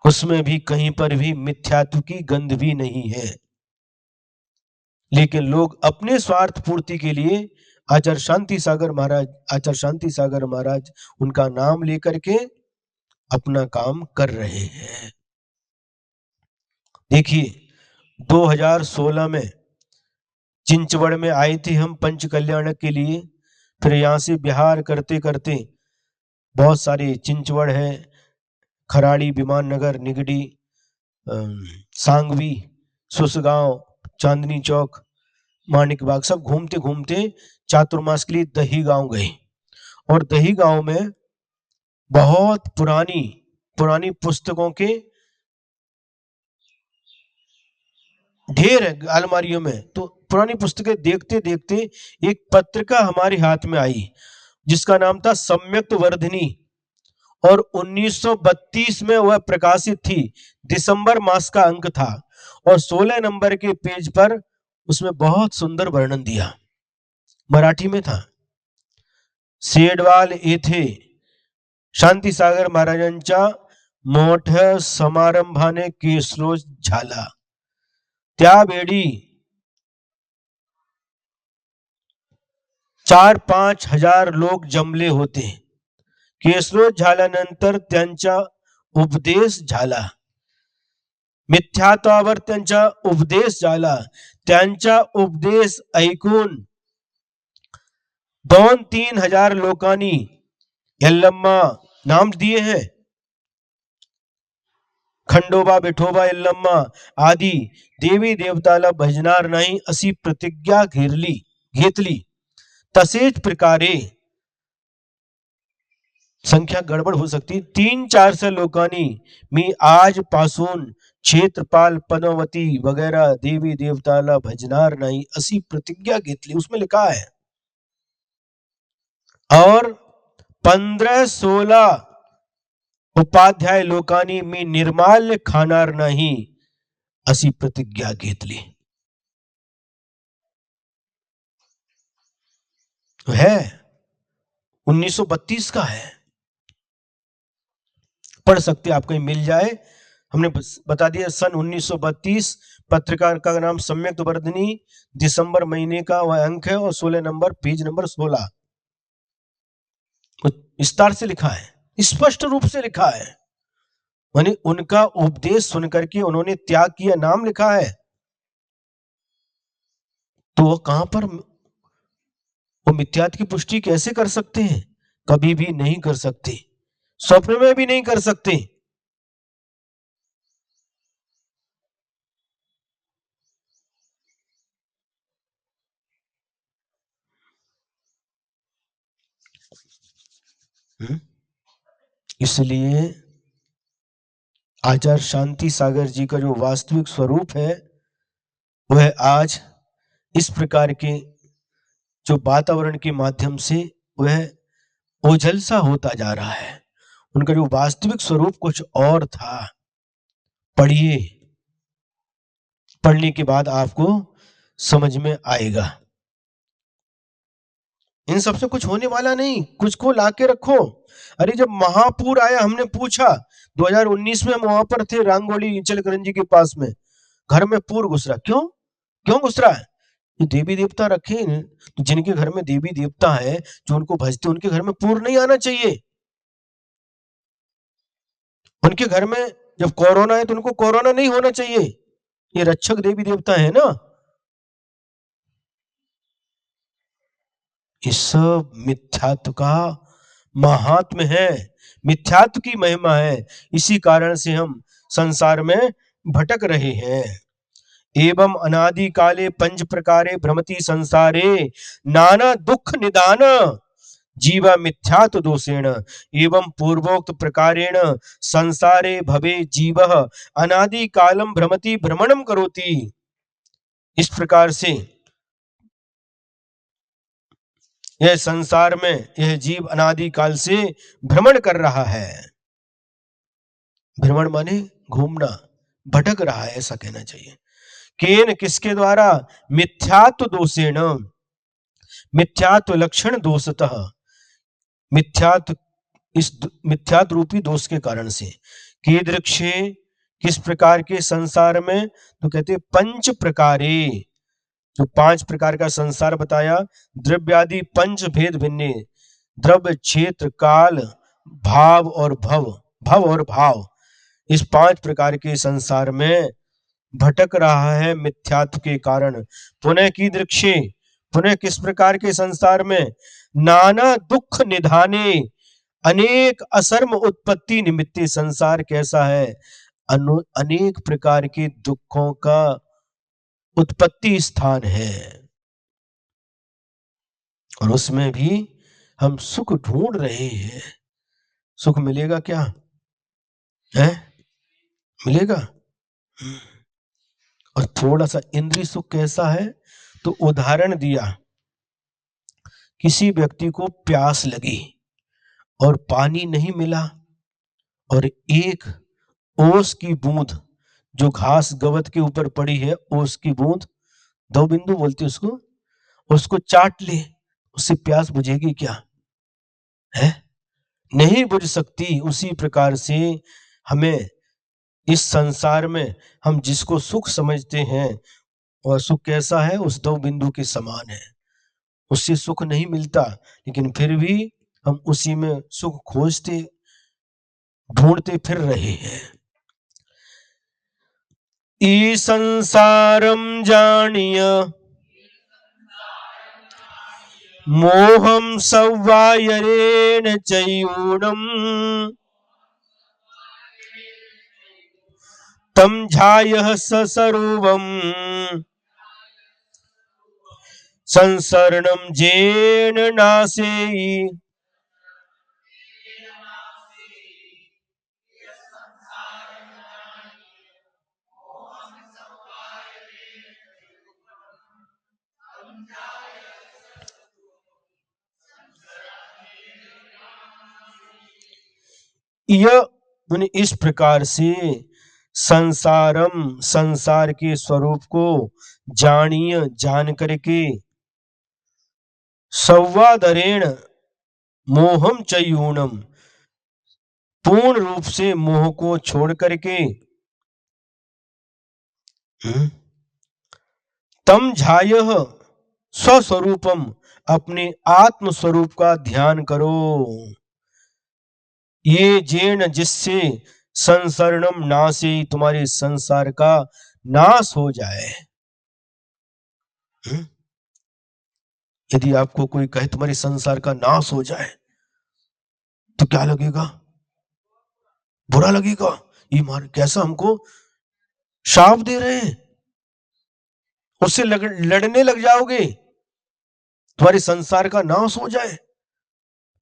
उसमें भी कहीं पर भी मिथ्यात्व की गंध भी नहीं है। लेकिन लोग अपने स्वार्थ पूर्ति के लिए आचार्य शांति सागर महाराज, आचार्य शांति सागर महाराज, उनका नाम लेकर के अपना काम कर रहे हैं। देखिए 2016 में चिंचवड़ में आए थे हम पंच कल्याण के लिए। फिर यहाँ से बिहार करते करते बहुत सारे चिंचवड़ है, खराड़ी, विमाननगर, निगड़ी, सांगवी, सुसगांव, चांदनी चौक, मानिक बाग, सब घूमते घूमते चातुर्मास के लिए दही गांव गए। और दही गांव में बहुत पुरानी पुरानी पुस्तकों के ढेर है अलमारियों में। तो पुरानी पुस्तकें देखते देखते एक पत्रिका हमारे हाथ में आई जिसका नाम था सम्यक्त वर्धिनी, और 1932 में वह प्रकाशित थी। दिसंबर मास का अंक था और 16 नंबर के पेज पर उसमें बहुत सुंदर वर्णन दिया, मराठी में था। सेडवाल येथे शांती सागर महाराजांच्या मोठ्या समारंभाने केसरोज झाला। त्यावेळी 4-5 हजार लोक जमले होते। केसरोज झाल्यानंतर त्यांचा उपदेश झाला, मिथ्यात्वावर त्यांचा उपदेश झाला। त्यांचा उपदेश ऐकून 2-3 हजार लोकांनी यल्लम्मा नाम दिए हैं, खंडोबा, विठोबा, यल्लम्मा आदी देवी देवताला भजणार नाही अशी प्रतिज्ञा घेतली। तसेच प्रकारे संख्या गडबड होऊ शकते, 300-400 लोकांनी मी आजपासून क्षेत्रपाल, पद्मावती वगैरह देवी देवताला भजणार नहीं असी प्रतिज्ञा घेतली, उसमें लिखा है। और 15-16 उपाध्याय लोकांनी मी निर्माल्य खाणार नहीं अशी प्रतिज्ञा घेतली है। 1932 का है, पढ़ सकते आप कहीं मिल जाए। हमने बता दिया सन 1932। पत्रकार का नाम सम्यक वर्धनी, दिसंबर महीने का वह अंक है और 16 नंबर, पेज नंबर 16। विस्तार से लिखा है, स्पष्ट रूप से लिखा है। माने उनका उपदेश सुनकर के उन्होंने त्याग किया, नाम लिखा है। तो वो कहां पर वो मिथ्यात्व की पुष्टि कैसे कर सकते हैं? कभी भी नहीं कर सकते, स्वप्न में भी नहीं कर सकते। इसलिए आचार्य शांति सागर जी का जो वास्तविक स्वरूप है वह आज इस प्रकार के जो वातावरण के माध्यम से वह ओझल सा होता जा रहा है। उनका जो वास्तविक स्वरूप कुछ और था। पढ़िए, पढ़ने के बाद आपको समझ में आएगा। इन सबसे कुछ होने वाला नहीं, कुछ को लाके रखो। अरे जब महापूर आया, हमने पूछा 2019 में, हम वहां पर थे रांगोली इंचलकरंजी के पास में, घर में पूर घुस रहा। क्यों क्यों घुस रहा है? ये देवी देवता रखे हैं, तो जिनके घर में देवी देवता है, जो उनको भजते, उनके घर में पूर नहीं आना चाहिए। उनके घर में जब कोरोना है तो उनको कोरोना नहीं होना चाहिए। ये रक्षक देवी देवता है ना। इस सब मिथ्यात्व का महात्म है, मिथ्यात्व की महिमा है। इसी कारण से हम संसार में भटक रहे हैं। एवं अनादि काले पंच प्रकारे भ्रमति संसारे नाना दुख निदान जीवा मिथ्यात्व दोषेण एवं पूर्वोक्त प्रकारेण संसारे भवे जीव अनादि कालम भ्रमति भ्रमणम करोति। इस प्रकार से यह संसार में यह जीव अनादि काल से भ्रमण कर रहा है। भ्रमण माने घूमना, भटक रहा है ऐसा कहना चाहिए। केन किसके द्वारा? मिथ्यात्व दोषेण, मिथ्यात्व लक्षण दोषतः, मिथ्यात्व इस मिथ्यात्व रूपी दोष के कारण से। कीदृक्षे किस प्रकार के संसार में? तो कहते पंच प्रकारे, जो 5 प्रकार का संसार बताया। द्रव्यादि पंच भेद भिन्ने, द्रव्य क्षेत्र काल भाव और भव, भव और भाव, इस 5 प्रकार के संसार में भटक रहा है मिथ्यात्व के कारण। पुनः की दृक्षे, पुनः किस प्रकार के संसार में? नाना दुख निधाने, अनेक असर्म उत्पत्ति निमित्ते। संसार कैसा है? अनेक प्रकार के दुखों का उत्पत्ति स्थान है, और उसमें भी हम सुख ढूंढ रहे हैं। सुख मिलेगा क्या है? मिलेगा? और थोड़ा सा इंद्रिय सुख कैसा है? तो उदाहरण दिया, किसी व्यक्ति को प्यास लगी और पानी नहीं मिला, और एक ओस की बूंद जो घास गवत के ऊपर पड़ी है, ओस की बूंद, 2 बिंदु बोलते उसको, उसको चाट ले, उससे प्यास बुझेगी क्या? है नहीं बुझ सकती। उसी प्रकार से हमें इस संसार में हम जिसको सुख समझते हैं, और सुख कैसा है? उस 2 बिंदु के समान है। उससे सुख नहीं मिलता, लेकिन फिर भी हम उसी में सुख खोजते ढूंढते फिर रहे हैं। ई संसारम जानिय मोहम सव्वायरेण चयूणम तम झायः ससर्वम संसरणम जेन नासेयि। यह इस प्रकार से संसारम, संसार के स्वरूप को जानिय, जान करके, सौवादरेण मोहम चयूणम, पूर्ण रूप से मोह को छोड़ करके, तम झायः स्वस्वरूपम, अपने आत्म स्वरूप का ध्यान करो, ये जेन, जिससे संसरणम नासे, तुम्हारे संसार का नाश हो जाए। यदि आपको कोई कहे तुम्हारे संसार का नाश हो जाए तो क्या लगेगा? बुरा लगेगा। ये कैसा हमको शाप दे रहे हैं, उससे लड़ने लग जाओगे। तुम्हारे संसार का नाश हो जाए,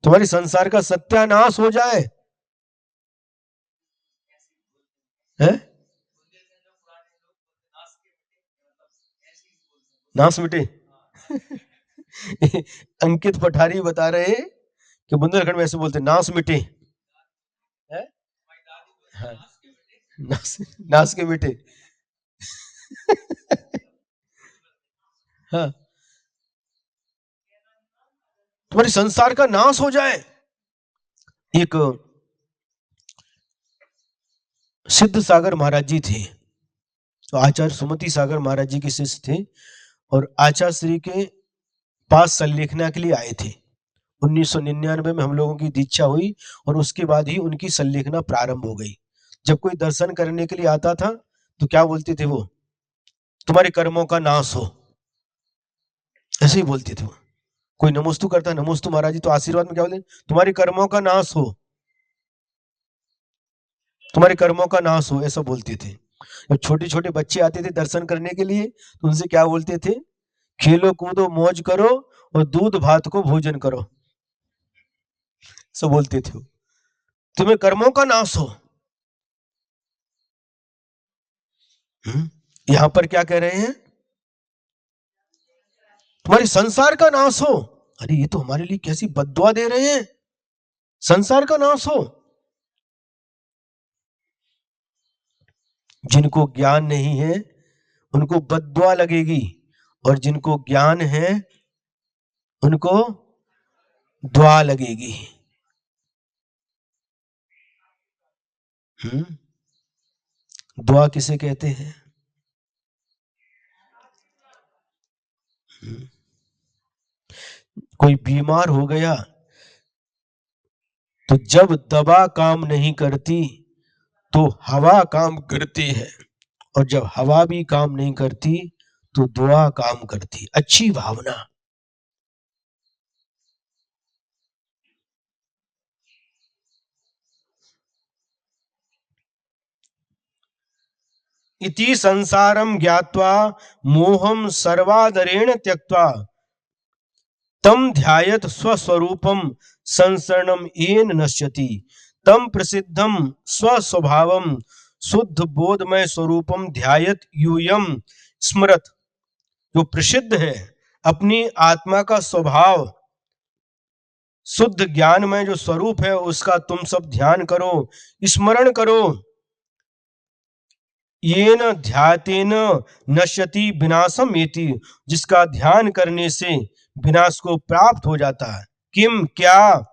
तुम्हारे संसार का सत्यानाश हो जाए, है? नाश मिटे। अंकित पठारी बता रहे हैं कि बुंदेलखंड में ऐसे बोलते नाश मिटे, है? हाँ, नाश, नाश के मिटे। हाँ, तुम्हारे संसार का नाश हो जाए। एक सिद्ध सागर महाराज जी थे, तो आचार्य सुमति सागर महाराज जी के शिष्य थे, और आचार्य श्री के पास संलेखना के लिए आए थे। 1999 में हम लोगों की दीक्षा हुई और उसके बाद ही उनकी संलेखना प्रारंभ हो गई। जब कोई दर्शन करने के लिए आता था तो क्या बोलते थे वो? तुम्हारे कर्मों का नाश हो, ऐसे ही बोलते थे वो। कोई नमोस्तु करता, नमोस्तु महाराज जी, तो आशीर्वाद में क्या बोलते? तुम्हारे कर्मों का नाश हो, तुम्हारे कर्मों का नाश हो, ऐसा बोलते थे। जब छोटे छोटे बच्चे आते थे दर्शन करने के लिए तो उनसे क्या बोलते थे? खेलो कूदो मौज करो और दूध भात को भोजन करो, सब बोलते थे। तुम्हें कर्मों का नाश हो। यहां पर क्या कह रहे हैं? तुम्हारे संसार का नाश हो। अरे ये तो हमारे लिए कैसी बद्दुआ दे रहे हैं, संसार का नाश हो। जिनको ज्ञान नहीं है उनको बद्दुआ लगेगी, और जिनको ज्ञान है उनको दुआ लगेगी। दुआ किसे कहते हैं? कोई बीमार हो गया तो जब दवा काम नहीं करती तो हवा काम करती है, और जब हवा भी काम नहीं करती तो दुआ काम करती। अच्छी भावना। इति संसारम ज्ञात्वा मोहम सर्वादरेण त्यक्त्वा तम ध्यायत स्वस्वरूपम संसरणम येन नश्यति तम प्रसिद्धम स्वस्वभावम शुद्ध बोधमय स्वरूपम ध्यायत यूयम स्मरत। जो प्रसिद्ध है, अपनी आत्मा का स्वभाव, शुद्ध ज्ञानमय जो स्वरूप है उसका तुम सब ध्यान करो, स्मरण करो। येन ध्यातेन नश्यति विनाशम एति, जिसका ध्यान करने से विनाश को प्राप्त हो जाता है। किम, क्या?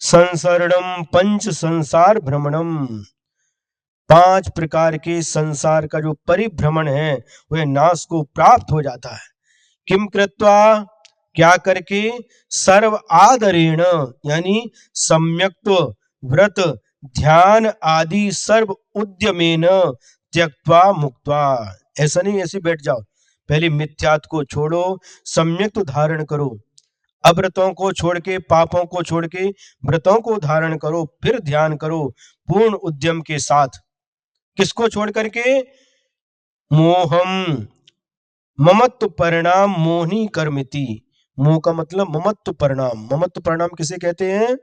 संसरणम पंच संसार भ्रमणम, 5 प्रकार के संसार का जो परिभ्रमण है वह नाश को प्राप्त हो जाता है। किम कृत्वा, क्या करके? सर्व आदरेण, यानी सम्यक्त व्रत ध्यान आदि सर्व उद्यमेन त्यक्त्वा मुक्त्वा। ऐसा नहीं ऐसे बैठ जाओ, पहले मिथ्यात्व को छोड़ो, सम्यक्त धारण करो, अव्रतों को छोड़ के, पापों को छोड़ के व्रतों को धारण करो, फिर ध्यान करो पूर्ण उद्यम के साथ। किसको छोड़ करके? मोहम, ममत्व परिणाम मोहिनी कर्मिति। मोह का मतलब ममत्व परिणाम। ममत्व परिणाम किसे कहते हैं?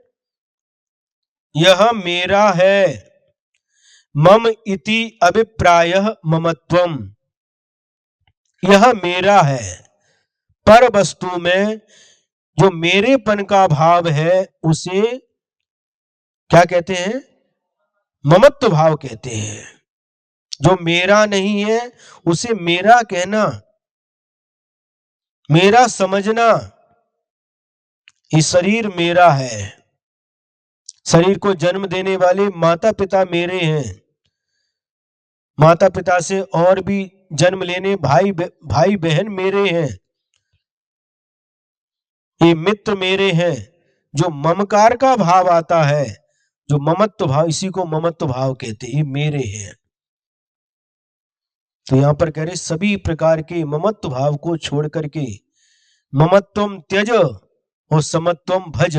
यह मेरा है, मम इति अभिप्रायः ममत्वम, यह मेरा है। पर वस्तु में जो मेरेपन का भाव है उसे क्या कहते हैं? ममत्व भाव कहते हैं। जो मेरा नहीं है उसे मेरा कहना, मेरा समझना। ये शरीर मेरा है, शरीर को जन्म देने वाले माता पिता मेरे हैं, माता पिता से और भी जन्म लेने भाई बहन मेरे हैं, ये मित्र मेरे हैं। जो ममकार का भाव आता है, जो ममत्व भाव, इसी को ममत्व भाव कहते हैं, ये मेरे हैं। तो यहां पर कह रहे सभी प्रकार के ममत्व भाव को छोड़ करके ममत्वम त्यज और समत्वम भज,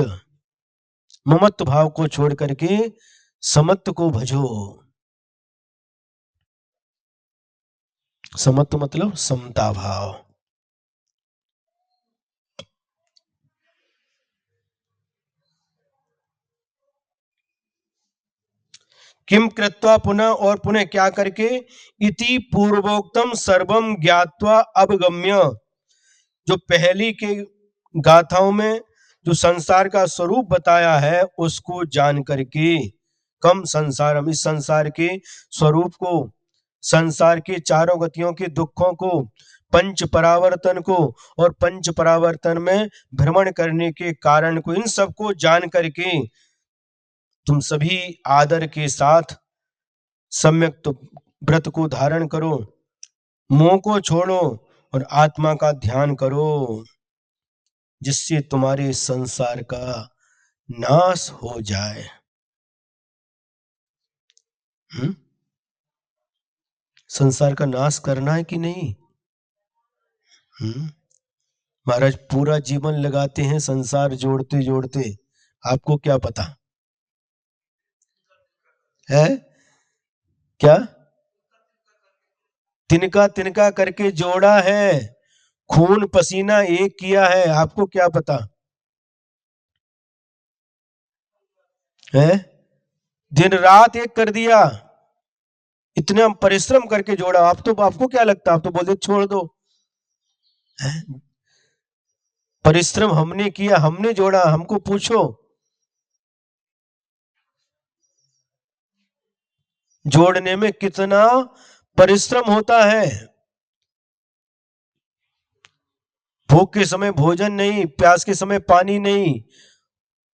ममत्व भाव को छोड़ करके समत्व को भजो। समत्व मतलब समता भाव। किम कृत्वा पुनः, और पुनः क्या करके, इति पूर्वोक्तम सर्वम ज्ञात्वा अवगम्य, जो पहली के गाथाओं में जो संसार का स्वरूप बताया है उसको जान करके, कम संसार, हम इस संसार के स्वरूप को, संसार के चारों गतियों के दुखों को, पंच परावर्तन को, और पंच परावर्तन में भ्रमण करने के कारण को, इन सबको जान करके तुम सभी आदर के साथ सम्यक तो व्रत को धारण करो, मोह को छोड़ो और आत्मा का ध्यान करो, जिससे तुम्हारे संसार का नाश हो जाए। संसार का नाश करना है कि नहीं? महाराज पूरा जीवन लगाते हैं संसार जोड़ते जोड़ते, आपको क्या पता है? क्या तिनका तिनका करके जोड़ा है, खून पसीना एक किया है, आपको क्या पता है? दिन रात एक कर दिया, इतने हम परिश्रम करके जोड़ा, आप तो, आपको क्या लगता, आप तो बोलते छोड़ दो। परिश्रम हमने किया, हमने जोड़ा, हमको पूछो जोड़ने में कितना परिश्रम होता है। भूख के समय भोजन नहीं, प्यास के समय पानी नहीं,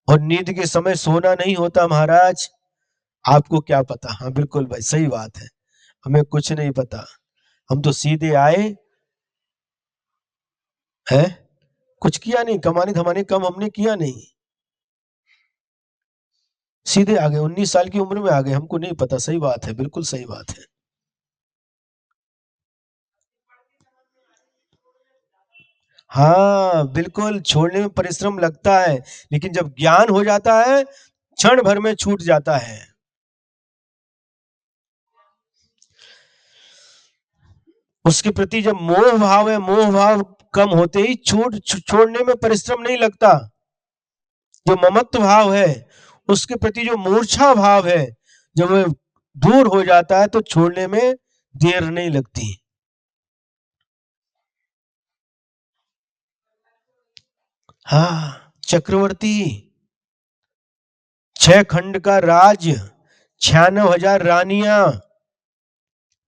और नींद के समय सोना नहीं होता महाराज। आपको क्या पता? हाँ बिल्कुल भाई, सही बात है, हमें कुछ नहीं पता, हम तो सीधे आए हैं, कुछ किया नहीं, कमाने धमाने कम हमने किया नहीं, सीधे आ गए, 19 साल की उम्र में आ गए, हमको नहीं पता। सही बात है, बिल्कुल सही बात है। हाँ बिल्कुल, छोड़ने में परिश्रम लगता है, लेकिन जब ज्ञान हो जाता है क्षण भर में छूट जाता है। उसके प्रति जब मोह भाव है, मोह भाव कम होते ही छोड़ने में परिश्रम नहीं लगता। जो ममत्व भाव है, उसके प्रति जो मूर्छा भाव है, जब वह दूर हो जाता है तो छोड़ने में देर नहीं लगती। हाँ चक्रवर्ती, 6 खंड का राज्य, 96,000 रानियां,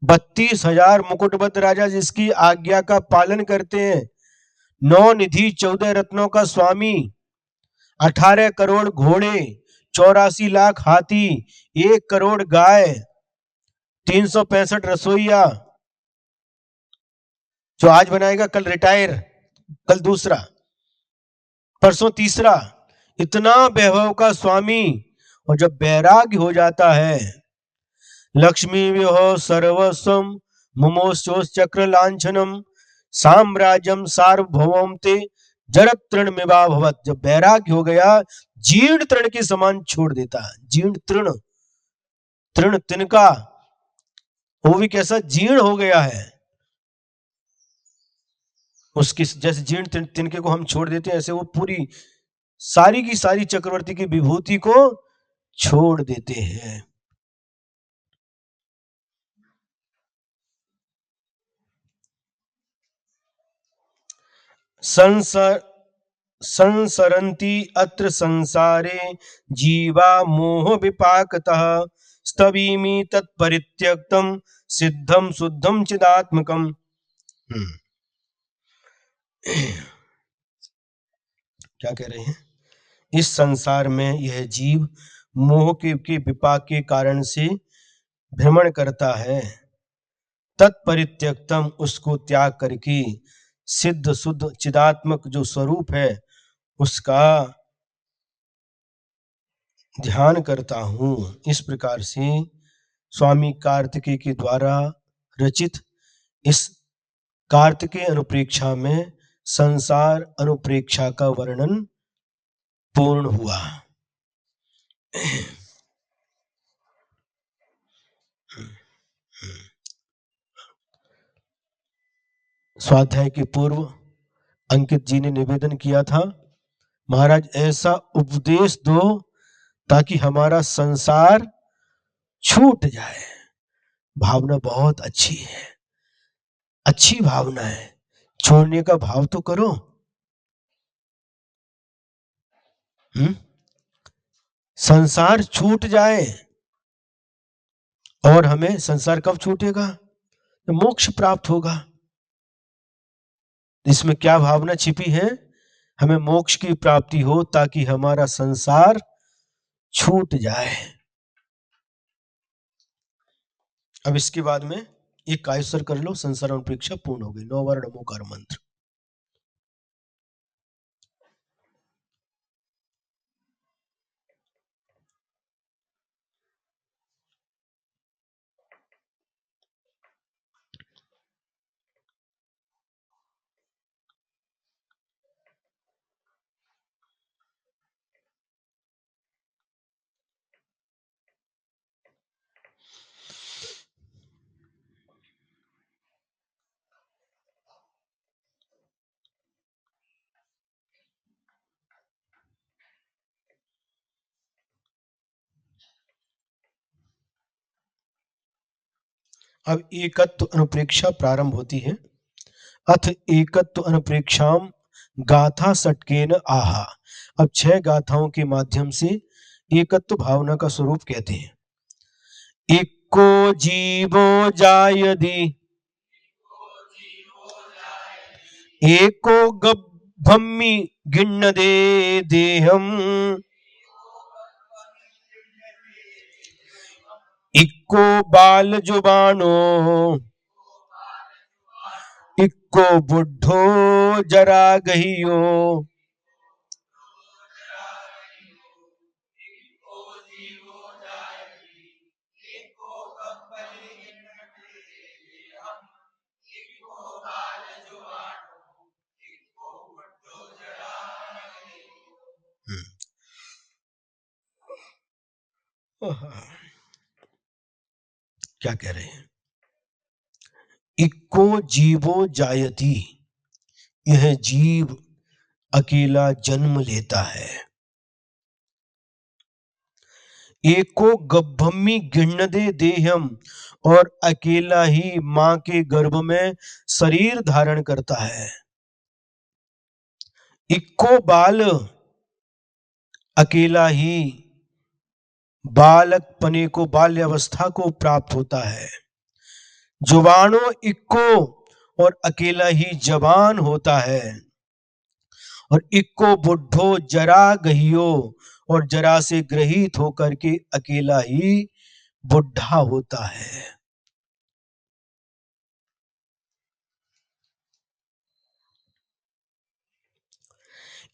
32,000 मुकुटबद्ध राजा जिसकी आज्ञा का पालन करते हैं, 9 निधि, 14 रत्नों का स्वामी, 18 करोड़ घोड़े, 84 लाख हाथी, 1 करोड़ गाय, 365 रसोईया, जो आज बनाएगा कल रिटायर, कल दूसरा, परसों तीसरा, इतना वैभव का स्वामी। और जब बैराग्य हो जाता है, लक्ष्मी विहो सर्वस्वम मुमोश्चोस चक्र लांछनम साम्राज्यम सार्वभौम ते जरत तृण मिवा भवत, जब बैराग्य हो गया जीर्ण तृण के समान छोड़ देता है। जीर्ण तृण, तृण तिनका, वो भी कैसा जीर्ण हो गया है, उसकी जैसे जीर्ण तिनके को हम छोड़ देते हैं, ऐसे वो पूरी सारी की सारी चक्रवर्ती की विभूति को छोड़ देते हैं। संसार संसरन्ति अत्र संसारे जीवा मोह विपाकतः स्तवीमि तत्परित्यक्तम सिद्धम शुद्धम चिदात्मकम। क्या कह रहे हैं? इस संसार में यह जीव मोह के विपाक के कारण से भ्रमण करता है। तत्परित्यक्तम, उसको त्याग करके सिद्ध शुद्ध चिदात्मक जो स्वरूप है उसका ध्यान करता हूँ। इस प्रकार से स्वामी कार्तिकेय के द्वारा रचित इस कार्तिकेय अनुप्रेक्षा में संसार अनुप्रेक्षा का वर्णन पूर्ण हुआ। स्वाध्याय के पूर्व अंकित जी ने निवेदन किया था, महाराज ऐसा उपदेश दो ताकि हमारा संसार छूट जाए। भावना बहुत अच्छी है, अच्छी भावना है, छोड़ने का भाव तो करो। संसार छूट जाए, और हमें संसार कब छूटेगा? तो मोक्ष प्राप्त होगा। इसमें क्या भावना छिपी है? हमें मोक्ष की प्राप्ति हो ताकि हमारा संसार छूट जाए। अब इसके बाद में एक कायस्वर कर लो, संसार अनुप्रेक्षा पूर्ण हो गई। 9 बार नमोकार मंत्र। अब एकत्व अनुप्रेक्षा प्रारंभ होती है। अथ एकत्व अनुप्रेक्षाम गाथा सटकेन आहा। अब 6 गाथाओं के माध्यम से एकत्व भावना का स्वरूप कहते हैं। इक्को जीवो जायदि एको गब्भम्मि गिण्णदे देहम इक्को बाल जुबानो इक्को बुढ़ो जरा गहियो। क्या कह रहे हैं? इक्को जीवो जायति, यह जीव अकेला जन्म लेता है। एको गब्भम्मि गिण्णदे देहम, और अकेला ही मां के गर्भ में शरीर धारण करता है। इक्को बाल, अकेला ही बालकपने को, बाल्यावस्था को प्राप्त होता है। जुबानो इक्को, और अकेला ही जवान होता है। और इक्को बुढ़ो जरा गहियो, और जरा से ग्रहित होकर के अकेला ही बुढ़ा होता है।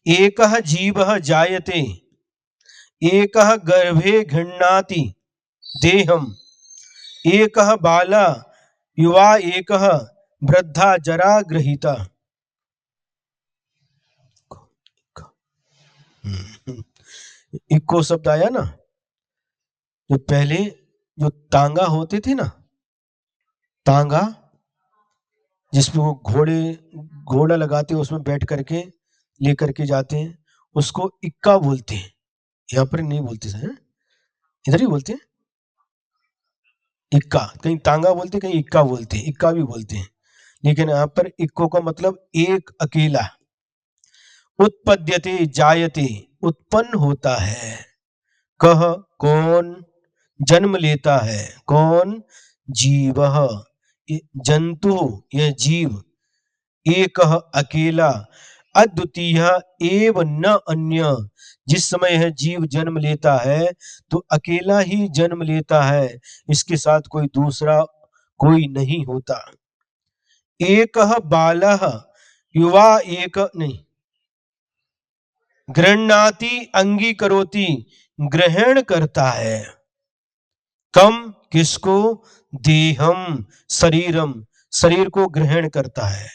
एकः जीवः जायते एकः गर्भे गृह्णाति देहम एकः बाला युवा एकः वृद्धा जरा गृहीता। इक्को शब्द आया ना, जो पहले जो तांगा होते थे ना, तांगा जिसमें वो घोड़ा लगाते हैं, उसमें बैठ करके लेकर के जाते हैं, उसको इक्का बोलते हैं। यहाँ पर नहीं बोलते हैं, इधर ही बोलते हैं इक्का। कहीं तांगा बोलते, कहीं इक्का बोलते हैं, इक्का भी बोलते हैं, लेकिन यहाँ पर इक्को का मतलब एक अकेला। उत्पद्यते जायते, उत्पन्न होता है। कह कौन? जन्म लेता है। कौन? जीवः, जंतु, यह जीव, एकः, अकेला, अद्वितीय एव न अन्य। जिस समय यह जीव जन्म लेता है तो अकेला ही जन्म लेता है, इसके साथ कोई दूसरा कोई नहीं होता। एकः बालः, युवा, एक नहीं, गृह्णाति, अंगीकरोति, ग्रहण करता है। कम, किसको? देहम, शरीरम, शरीर को ग्रहण करता है।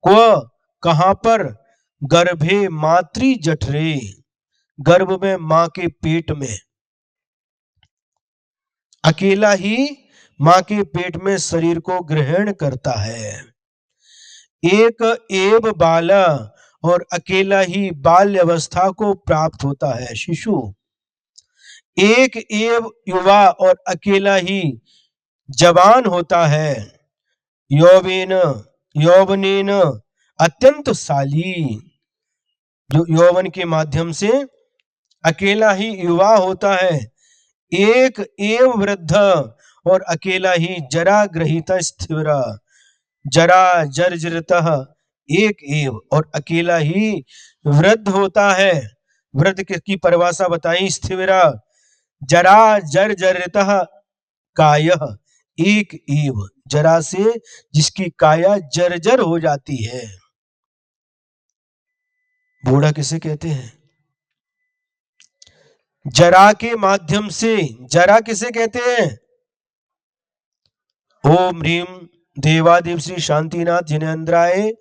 क्व, कहां पर? गर्भे मातृ जठरे, गर्भ में, मां के पेट में। अकेला ही मां के पेट में शरीर को ग्रहण करता है। एक एव बाला, और अकेला ही बाल्य अवस्था को प्राप्त होता है शिशु। एक एव युवा, और अकेला ही जवान होता है। यौवेन, यौवनेन, अत्यंत शाली, जो यौवन के माध्यम से अकेला ही युवा होता है। एक एव वृद्ध, और अकेला ही जरा ग्रहित स्थिर, जरा जर्जरितः, एक एव, और अकेला ही वृद्ध होता है। वृद्ध की परिभाषा बताई, स्थिर, जरा जर्जरितः कायः, एक एव, जरा से जिसकी काया जर्जर हो जाती है। बूढ़ा किसे कहते हैं? जरा के माध्यम से, जरा किसे कहते हैं? ओम ह्रीम देवादेव श्री शांतिनाथ जिनेन्द्राय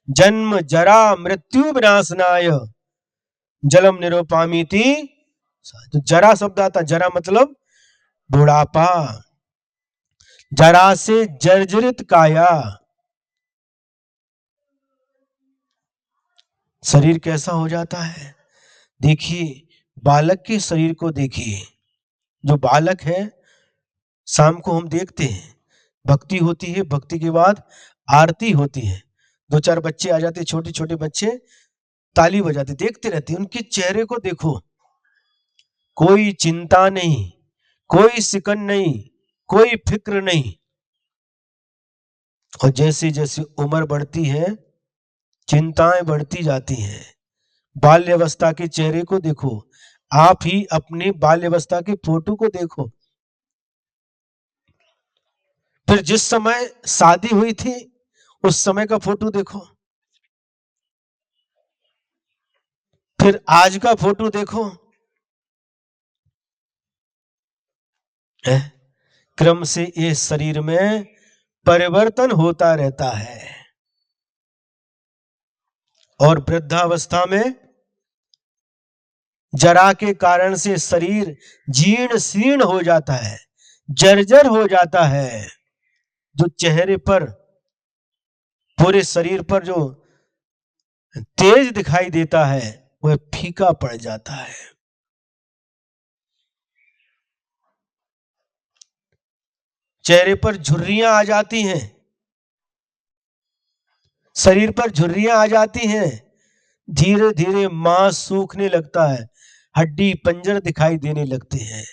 जन्म जरा मृत्यु विनाशनाय जलम निरूपामीति। तो जरा शब्द आता, जरा मतलब बुढ़ापा, जरा से जर्जरित काया। शरीर कैसा हो जाता है? देखिए, बालक के शरीर को देखिए। जो बालक है, शाम को हम देखते हैं भक्ति होती है, भक्ति के बाद आरती होती है, दो चार बच्चे आ जाते, छोटे छोटे बच्चे ताली बजाते, देखते रहते हैं। उनके चेहरे को देखो, कोई चिंता नहीं, कोई सिकन नहीं, कोई फिक्र नहीं। और जैसे जैसे उम्र बढ़ती है, चिंताएं बढ़ती जाती हैं। बाल्यावस्था के चेहरे को देखो, आप ही अपने बाल्यावस्था के फोटो को देखो, फिर जिस समय शादी हुई थी उस समय का फोटो देखो, फिर आज का फोटो देखो। क्रम से इस शरीर में परिवर्तन होता रहता है। और वृद्धावस्था में जरा के कारण से शरीर जीर्ण शीर्ण हो जाता है, जर्जर हो जाता है। जो चेहरे पर, पूरे शरीर पर जो तेज दिखाई देता है वह फीका पड़ जाता है। चेहरे पर झुर्रियां आ जाती हैं, शरीर पर झुर्रियां आ जाती हैं, धीरे धीरे मांस सूखने लगता है, हड्डी पंजर दिखाई देने लगते हैं।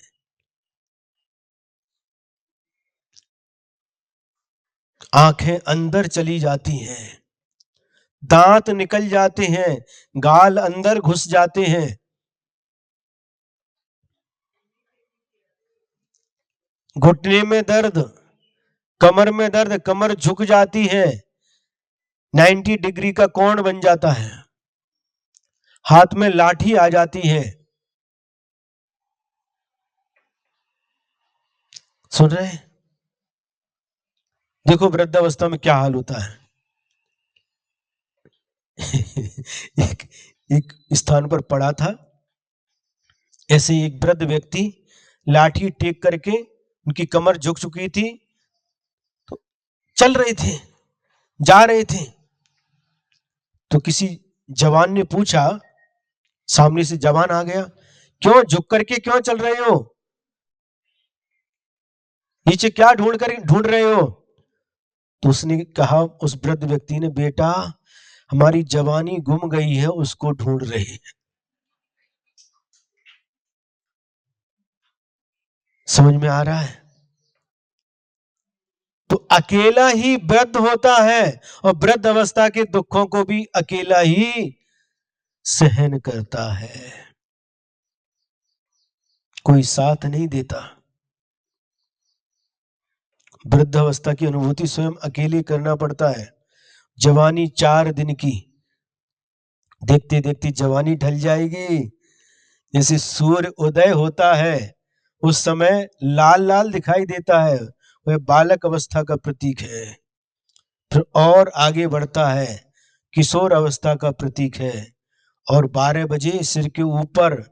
आंखें अंदर चली जाती हैं, दांत निकल जाते हैं, गाल अंदर घुस जाते हैं। घुटने में दर्द, कमर में दर्द, कमर झुक जाती है, 90 डिग्री का कोण बन जाता है, हाथ में लाठी आ जाती है। सुन रहे हैं? देखो वृद्धावस्था में क्या हाल होता है। एक एक स्थान पर पड़ा था, ऐसे एक वृद्ध व्यक्ति लाठी टेक करके, उनकी कमर झुक चुकी थी, तो चल रहे थे, जा रहे थे। तो किसी जवान ने पूछा, सामने से जवान आ गया, क्यों झुक करके क्यों चल रहे हो, नीचे क्या ढूंढ रहे हो? तो उसने कहा, उस वृद्ध व्यक्ति ने, बेटा हमारी जवानी गुम गई है, उसको ढूंढ रहे हैं। समझ में आ रहा है? तो अकेला ही वृद्ध होता है और वृद्ध अवस्था के दुखों को भी अकेला ही सहन करता है, कोई साथ नहीं देता। वृद्ध अवस्था की अनुभूति स्वयं अकेले करना पड़ता है। जवानी 4 दिन की, देखते देखते जवानी ढल जाएगी। जैसे सूर्य उदय होता है उस समय लाल लाल दिखाई देता है, वह बालक अवस्था का प्रतीक है। फिर और आगे बढ़ता है, किशोर अवस्था का प्रतीक है। और 12 बजे सिर के ऊपर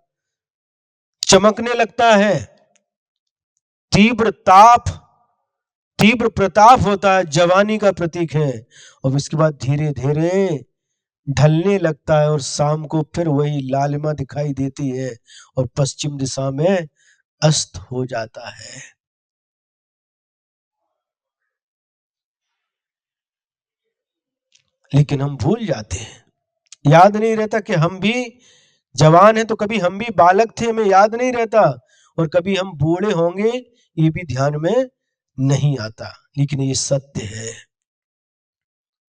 चमकने लगता है, तीव्र ताप, तीव्र प्रताप होता है, जवानी का प्रतीक है। और इसके बाद धीरे धीरे ढलने लगता है और शाम को फिर वही लालिमा दिखाई देती है और पश्चिम दिशा में अस्त हो जाता है। लेकिन हम भूल जाते हैं, याद नहीं रहता कि हम भी जवान हैं, तो कभी हम भी बालक थे, हमें याद नहीं रहता, और कभी हम बूढ़े होंगे ये भी ध्यान में नहीं आता। लेकिन ये सत्य है।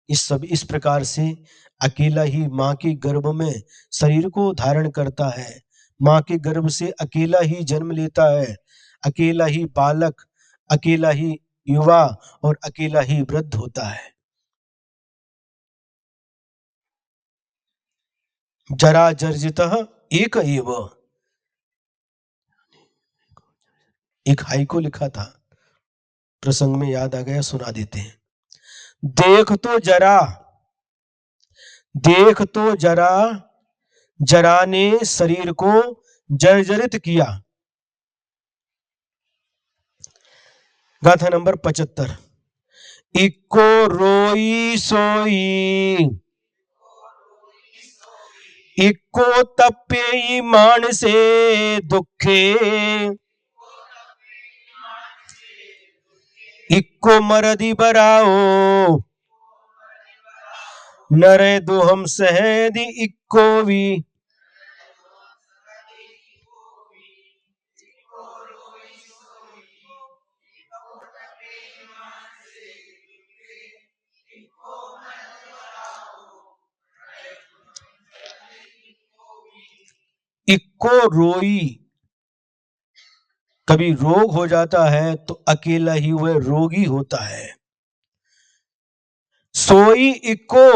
इस प्रकार से अकेला ही माँ के गर्भ में शरीर को धारण करता है, माँ के गर्भ से अकेला ही जन्म लेता है, अकेला ही बालक, अकेला ही युवा और अकेला ही वृद्ध होता है। जरा जर्जितः एक एव, एक हाइको लिखा था, प्रसंग में याद आ गया, सुना देते हैं। देख तो जरा, देख तो जरा, जरा ने शरीर को जर्जरित किया। गाथा नंबर 75। इक्को रोई सोई, इक्को तप्ये मान से दुखे, इक्को मरदी बराओ, नरे दुहम सहदी इक्को भी। इक्को रोई, कभी रोग हो जाता है तो अकेला ही वह रोगी होता है। सोई इक्को,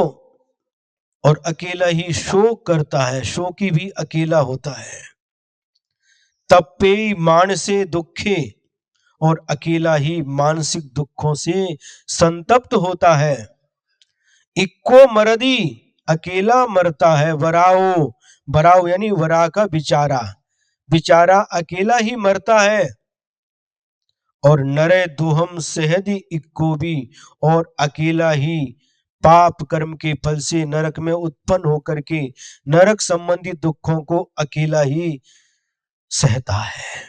और अकेला ही शोक करता है, शोकी भी अकेला होता है। तप्पे मान से दुखे, और अकेला ही मानसिक दुखों से संतप्त होता है। इक्को मरदी, अकेला मरता है। वराओ, वराओ यानी वरा का बिचारा, बिचारा अकेला ही मरता है। और नरे दुहम सहदी इक्को भी, और अकेला ही पाप कर्म के फल से नरक में उत्पन्न होकर के नरक संबंधी दुखों को अकेला ही सहता है।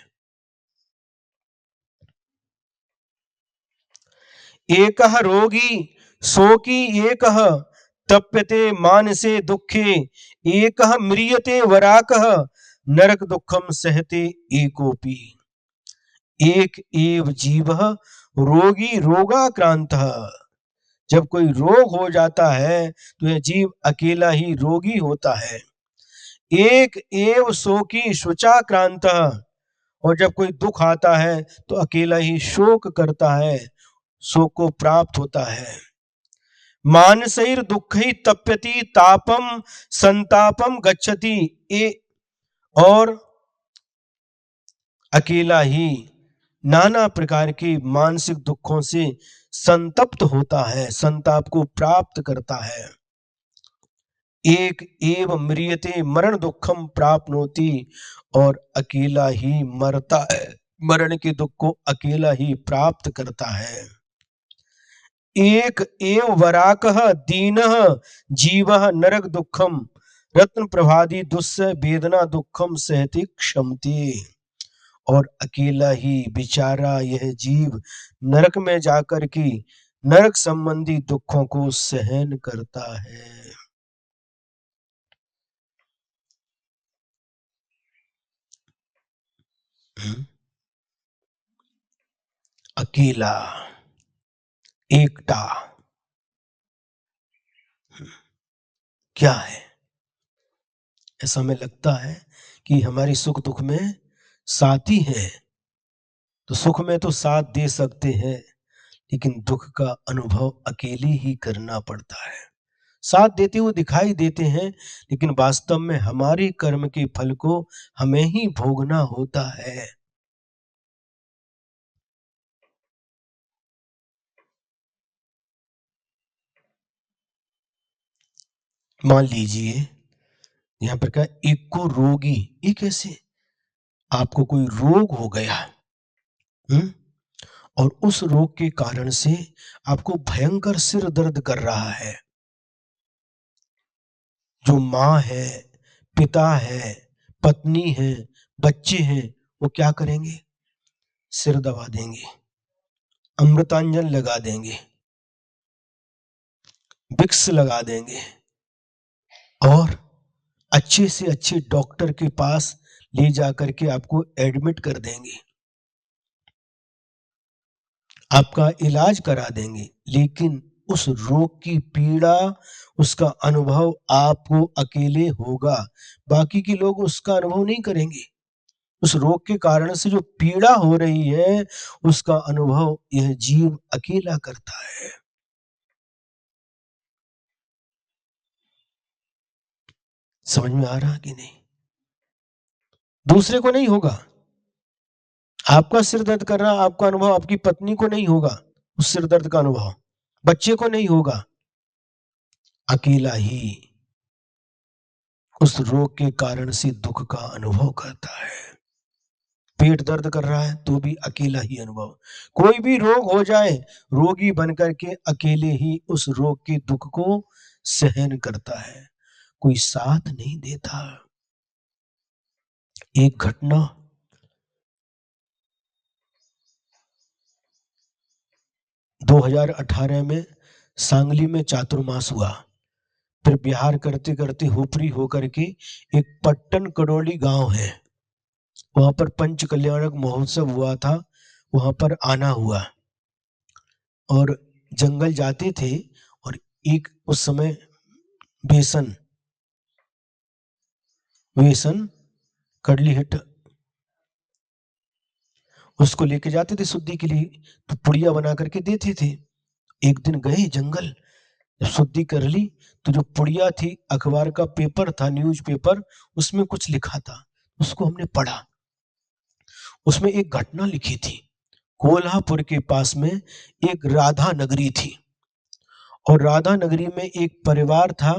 एकह रोगी शोकी, एकह तप्यते मानसे दुखे, एकह म्रियते वराकः, नरक दुखम सहते एकोपी। एक एव जीवः रोगी रोगाक्रांतः, जब कोई रोग हो जाता है तो यह जीव अकेला ही रोगी होता है। एक एव शोकी शुचाक्रांतः, और जब कोई दुख आता है तो अकेला ही शोक करता है, शोक को प्राप्त होता है। मानसैर दुखै तप्यति तापम संतापम गच्छति, ए, और अकेला ही नाना प्रकार के मानसिक दुखों से संतप्त होता है, संताप को प्राप्त करता है। एक एव म्रियते मरण दुखम प्राप्नोति, और अकेला ही मरता है, मरण के दुख को अकेला ही प्राप्त करता है। एक एव वराकः दीनः जीवः नरक दुखम रत्न प्रभादि दुस्सह वेदना दुखम सहति क्षमते, और अकेला ही बेचारा यह जीव नरक में जाकर के नरक संबंधी दुखों को सहन करता है। अकेला, एकटा क्या है? ऐसा हमें लगता है कि हमारी सुख दुख में साथी है, तो सुख में तो साथ दे सकते हैं, लेकिन दुख का अनुभव अकेले ही करना पड़ता है। साथ देते हुए दिखाई देते हैं, लेकिन वास्तव में हमारे कर्म के फल को हमें ही भोगना होता है। मान लीजिए यहाँ पर क्या, एक को रोगी, ये कैसे, आपको कोई रोग हो गया, हम्म, और उस रोग के कारण से आपको भयंकर सिर दर्द कर रहा है। जो माँ है, पिता है, पत्नी है, बच्चे हैं, वो क्या करेंगे? सिर दबा देंगे, अमृतांजन लगा देंगे, विक्स लगा देंगे, और अच्छे से अच्छे डॉक्टर के पास ले जाकर के आपको एडमिट कर देंगे, आपका इलाज करा देंगे। लेकिन उस रोग की पीड़ा, उसका अनुभव आपको अकेले होगा, बाकी के लोग उसका अनुभव नहीं करेंगे। उस रोग के कारण से जो पीड़ा हो रही है, उसका अनुभव यह जीव अकेला करता है। समझ में आ रहा कि नहीं? दूसरे को नहीं होगा। आपका सिर दर्द कर रहा, आपका अनुभव आपकी पत्नी को नहीं होगा, उस सिर दर्द का अनुभव बच्चे को नहीं होगा। अकेला ही उस रोग के कारण से दुख का अनुभव करता है। पेट दर्द कर रहा है तो भी अकेला ही अनुभव। कोई भी रोग हो जाए, रोगी बनकर के अकेले ही उस रोग के दुख को सहन करता है, कोई साथ नहीं देता। एक घटना 2018 में सांगली में चातुर्मास हुआ, फिर बिहार करते करते हुपरी होकर के एक पट्टन कड़ोली गांव है, वहां पर पंच कल्याणक महोत्सव हुआ था, वहां पर आना हुआ, और जंगल जाते थे, और एक उस समय बेसन बेसन कड़ली हिट उसको लेके जाते थे शुद्धि के लिए, तो पुड़िया बना करके देते थे। एक दिन गए जंगल, जब शुद्धि कर ली, तो जो पुड़िया थी, अखबार का पेपर था, न्यूज पेपर, उसमें कुछ लिखा था, उसको हमने पढ़ा। उसमें एक घटना लिखी थी, कोल्हापुर के पास में एक राधा नगरी थी, और राधा नगरी में एक परिवार था,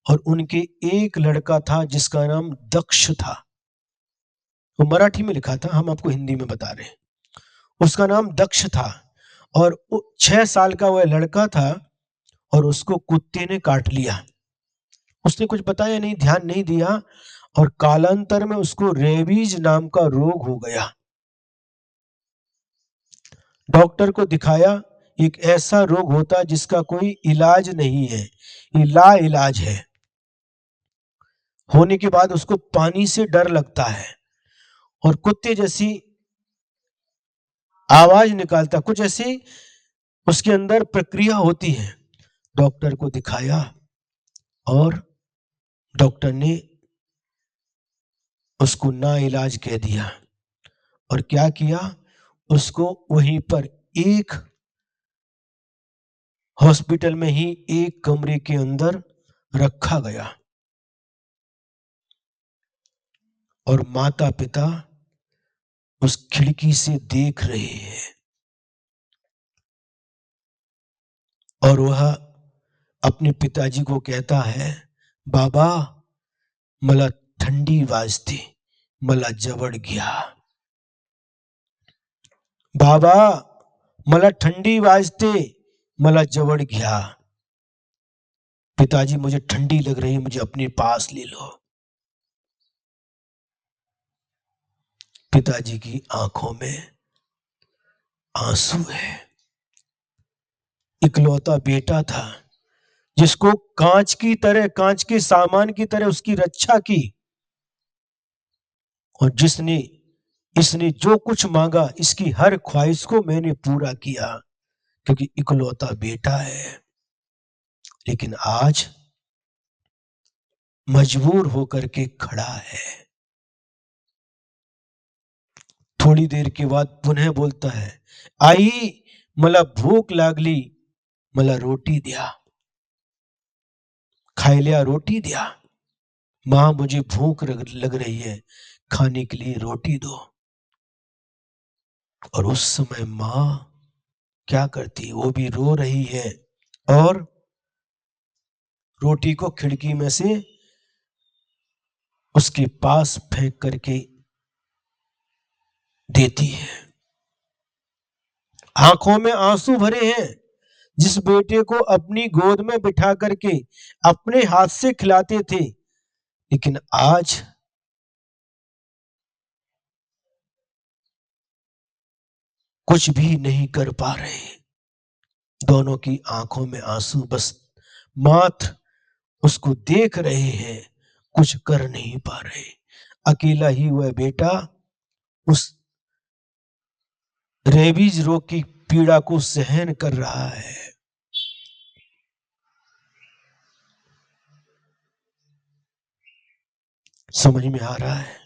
और उनके एक लड़का था जिसका नाम दक्ष था। वो मराठी में लिखा था, हम आपको हिंदी में बता रहे हैं। उसका नाम दक्ष था, और 6 साल का वह लड़का था, और उसको कुत्ते ने काट लिया। उसने कुछ बताया नहीं, ध्यान नहीं दिया, और कालांतर में उसको रेबीज नाम का रोग हो गया। डॉक्टर को दिखाया, एक ऐसा रोग होता है जिसका कोई इलाज नहीं है, ये ला इलाज है। होने के बाद उसको पानी से डर लगता है, और कुत्ते जैसी आवाज निकालता, कुछ ऐसी उसके अंदर प्रक्रिया होती है। डॉक्टर को दिखाया, और डॉक्टर ने उसको ना इलाज कह दिया, और क्या किया, उसको वहीं पर एक हॉस्पिटल में ही एक कमरे के अंदर रखा गया, और माता पिता उस खिड़की से देख रहे हैं, और वह अपने पिताजी को कहता है, बाबा मला ठंडी वाजते, मला जवळ घ्या, बाबा मला ठंडी वाजते, मला जवळ घ्या, पिताजी मुझे ठंडी लग रही है, मुझे अपने पास ले लो। पिताजी की आंखों में आंसू है। इकलौता बेटा था, जिसको कांच की तरह, कांच के सामान की तरह उसकी रक्षा की, और जिसने इसने जो कुछ मांगा इसकी हर ख्वाहिश को मैंने पूरा किया, क्योंकि इकलौता बेटा है। लेकिन आज मजबूर होकर के खड़ा है। थोड़ी देर के बाद पुनः बोलता है, आई मला भूख लागली, मला रोटी दिया, खायल्या रोटी दिया। मां मुझे भूख लग रही है, खाने के लिए रोटी दो। और उस समय मां क्या करती, वो भी रो रही है और रोटी को खिड़की में से उसके पास फेंक करके देती है। आंखों में आंसू भरे हैं। जिस बेटे को अपनी गोद में बिठा करके अपने हाथ से खिलाते थे, लेकिन आज कुछ भी नहीं कर पा रहे। दोनों की आंखों में आंसू, बस मात्र उसको देख रहे हैं, कुछ कर नहीं पा रहे। अकेला ही वह बेटा उस रेबीज रोग की पीड़ा को सहन कर रहा है। समझ में आ रहा है?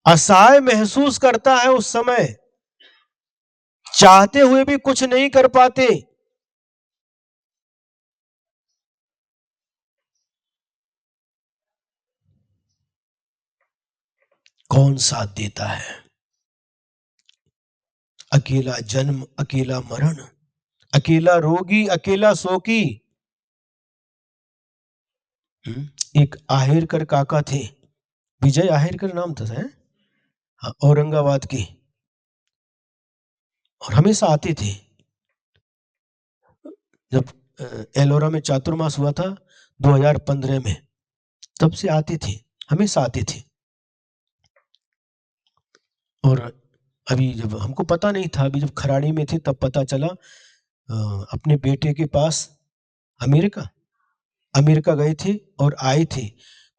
असहाय महसूस करता है उस समय, चाहते हुए भी कुछ नहीं कर पाते। कौन साथ देता है? अकेला जन्म, अकेला मरण, अकेला रोगी, अकेला शोकी। एक आहेरकर काका थे, विजय आहेरकर नाम था है? हाँ, औरंगाबाद के। और हमेशा आते थे जब एलोरा में चातुर्मास हुआ था 2015 में, तब से आते थे, हमेशा आते थे। और अभी जब हमको पता नहीं था, अभी जब खराड़ी में थे तब पता चला, अपने बेटे के पास अमेरिका अमेरिका गए थे और आए थे।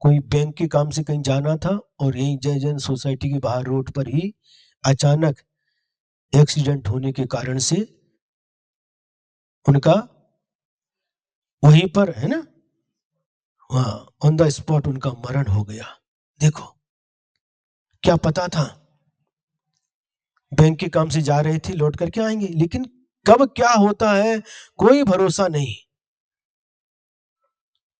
कोई बैंक के काम से कहीं जाना था और यही जय जन सोसाइटी के बाहर रोड पर ही अचानक एक्सीडेंट होने के कारण से उनका वहीं पर है ना, वहां ऑन द स्पॉट उनका मरण हो गया। देखो, क्या पता था, बैंक के काम से जा रहे थे, लौट करके आएंगे, लेकिन कब क्या होता है कोई भरोसा नहीं।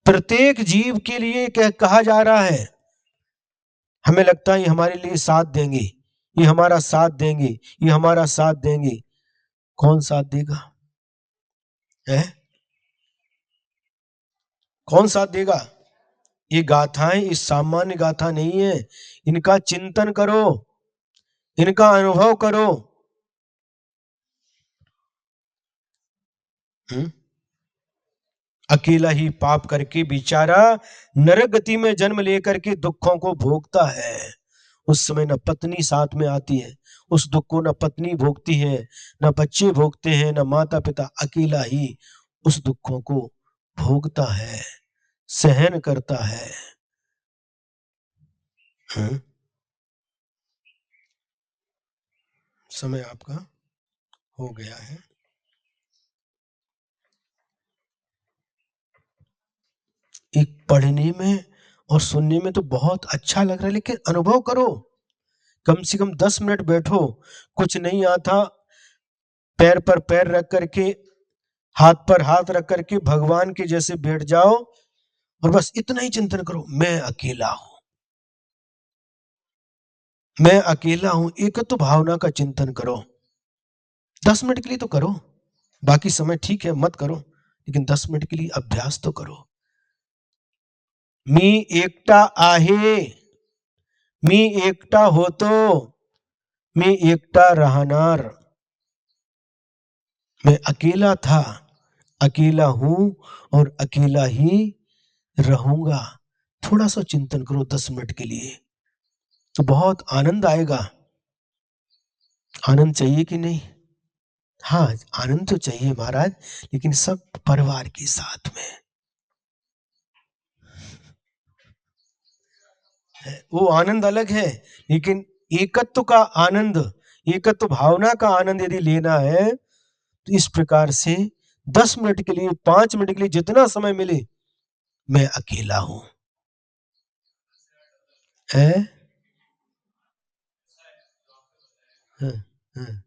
प्रत्येक जीव के लिए कहा जा रहा है, हमें लगता है ये हमारे लिए साथ देंगे, ये हमारा साथ देंगे, ये हमारा साथ देंगे। कौन साथ देगा? है? कौन साथ देगा? ये गाथाएं इस सामान्य गाथा नहीं है, इनका चिंतन करो, इनका अनुभव करो। अकेला ही पाप करके बेचारा नरक गति में जन्म लेकर के दुखों को भोगता है। उस समय न पत्नी साथ में आती है, उस दुख को न पत्नी भोगती है, न बच्चे भोगते हैं, न माता पिता, अकेला ही उस दुखों को भोगता है, सहन करता है। समय आपका हो गया है। एक पढ़ने में और सुनने में तो बहुत अच्छा लग रहा है, लेकिन अनुभव करो। कम से कम 10 मिनट बैठो, कुछ नहीं आता, पैर पर पैर रख करके, हाथ पर हाथ रख करके भगवान के जैसे बैठ जाओ और बस इतना ही चिंतन करो, मैं अकेला हूं, मैं अकेला हूं। एक तो भावना का चिंतन करो, 10 मिनट के लिए तो करो, बाकी समय ठीक है मत करो, लेकिन 10 मिनट के लिए अभ्यास तो करो। मी एकटा आहे, मी एकटा होतो, मी एकटा राहणार। मैं अकेला था, अकेला हूं और अकेला ही रहूंगा। थोड़ा सा चिंतन करो 10 मिनट के लिए, तो बहुत आनंद आएगा। आनंद चाहिए कि नहीं? हाँ, आनंद तो चाहिए महाराज, लेकिन सब परिवार के साथ में। वो आनंद अलग है, लेकिन एकत्व का आनंद, एकत्व भावना का आनंद यदि लेना है तो इस प्रकार से 10 मिनट के लिए, 5 मिनट के लिए, जितना समय मिले, मैं अकेला हूं। है? हाँ, हाँ।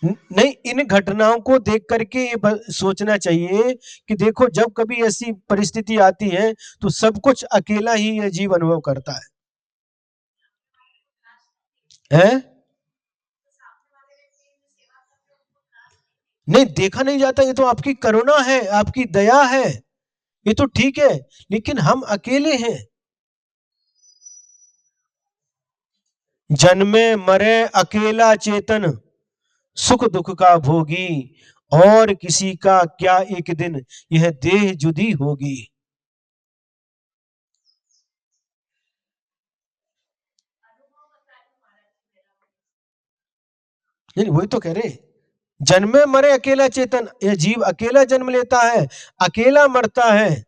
नहीं, इन घटनाओं को देख करके ये सोचना चाहिए कि देखो, जब कभी ऐसी परिस्थिति आती है तो सब कुछ अकेला ही ये जीव अनुभव करता है? नहीं, देखा नहीं जाता, ये तो आपकी करुणा है, आपकी दया है, ये तो ठीक है, लेकिन हम अकेले हैं। जन्मे मरे अकेला चेतन, सुख दुख का भोगी, और किसी का क्या एक दिन यह देह जुदी होगी। नहीं, वही तो कह रहे, जन्मे मरे अकेला चेतन, यह जीव अकेला जन्म लेता है, अकेला मरता है,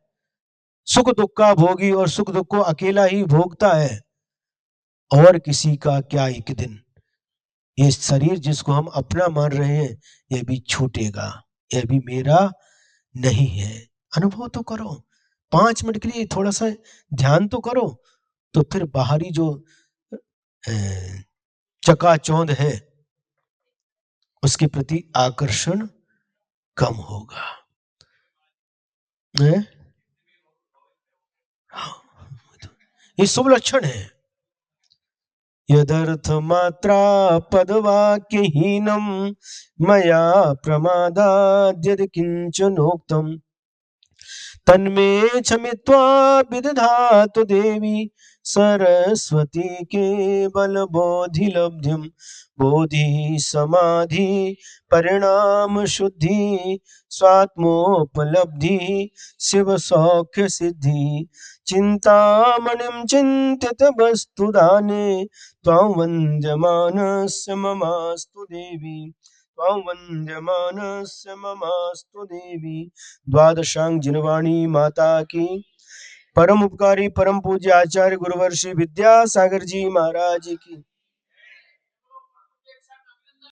सुख दुख का भोगी, और सुख दुख को अकेला ही भोगता है, और किसी का क्या एक दिन ये शरीर जिसको हम अपना मान रहे हैं यह भी छूटेगा, यह भी मेरा नहीं है। अनुभव तो करो, 5 मिनट के लिए थोड़ा सा ध्यान तो करो, तो फिर बाहरी जो अ, चकाचौंध है उसके प्रति आकर्षण कम होगा। हैं? ये शुभ लक्षण है। यदर्थ मात्रा पदवाक्यहीनम मया प्रमादाद्यदि किंचनोक्तम तन्मे क्षमित्वा विदधातु देवी सरस्वती केवल बोधि लब्धिम। बोधि समाधि परिणाम शुद्धि स्वात्मोपलब्धि शिव सौख्य सिद्धि चिंतामणिं चिंतित वस्तु दाने त्वां वन्द्यमानस्य ममास्तु देवी। त्वां वन्द्यमानस्य ममास्तु देवी। द्वादशांग जिनवाणी माता की, परम उपकारी परम पूज्य आचार्य गुरुवर श्री विद्यासागर जी महाराज की।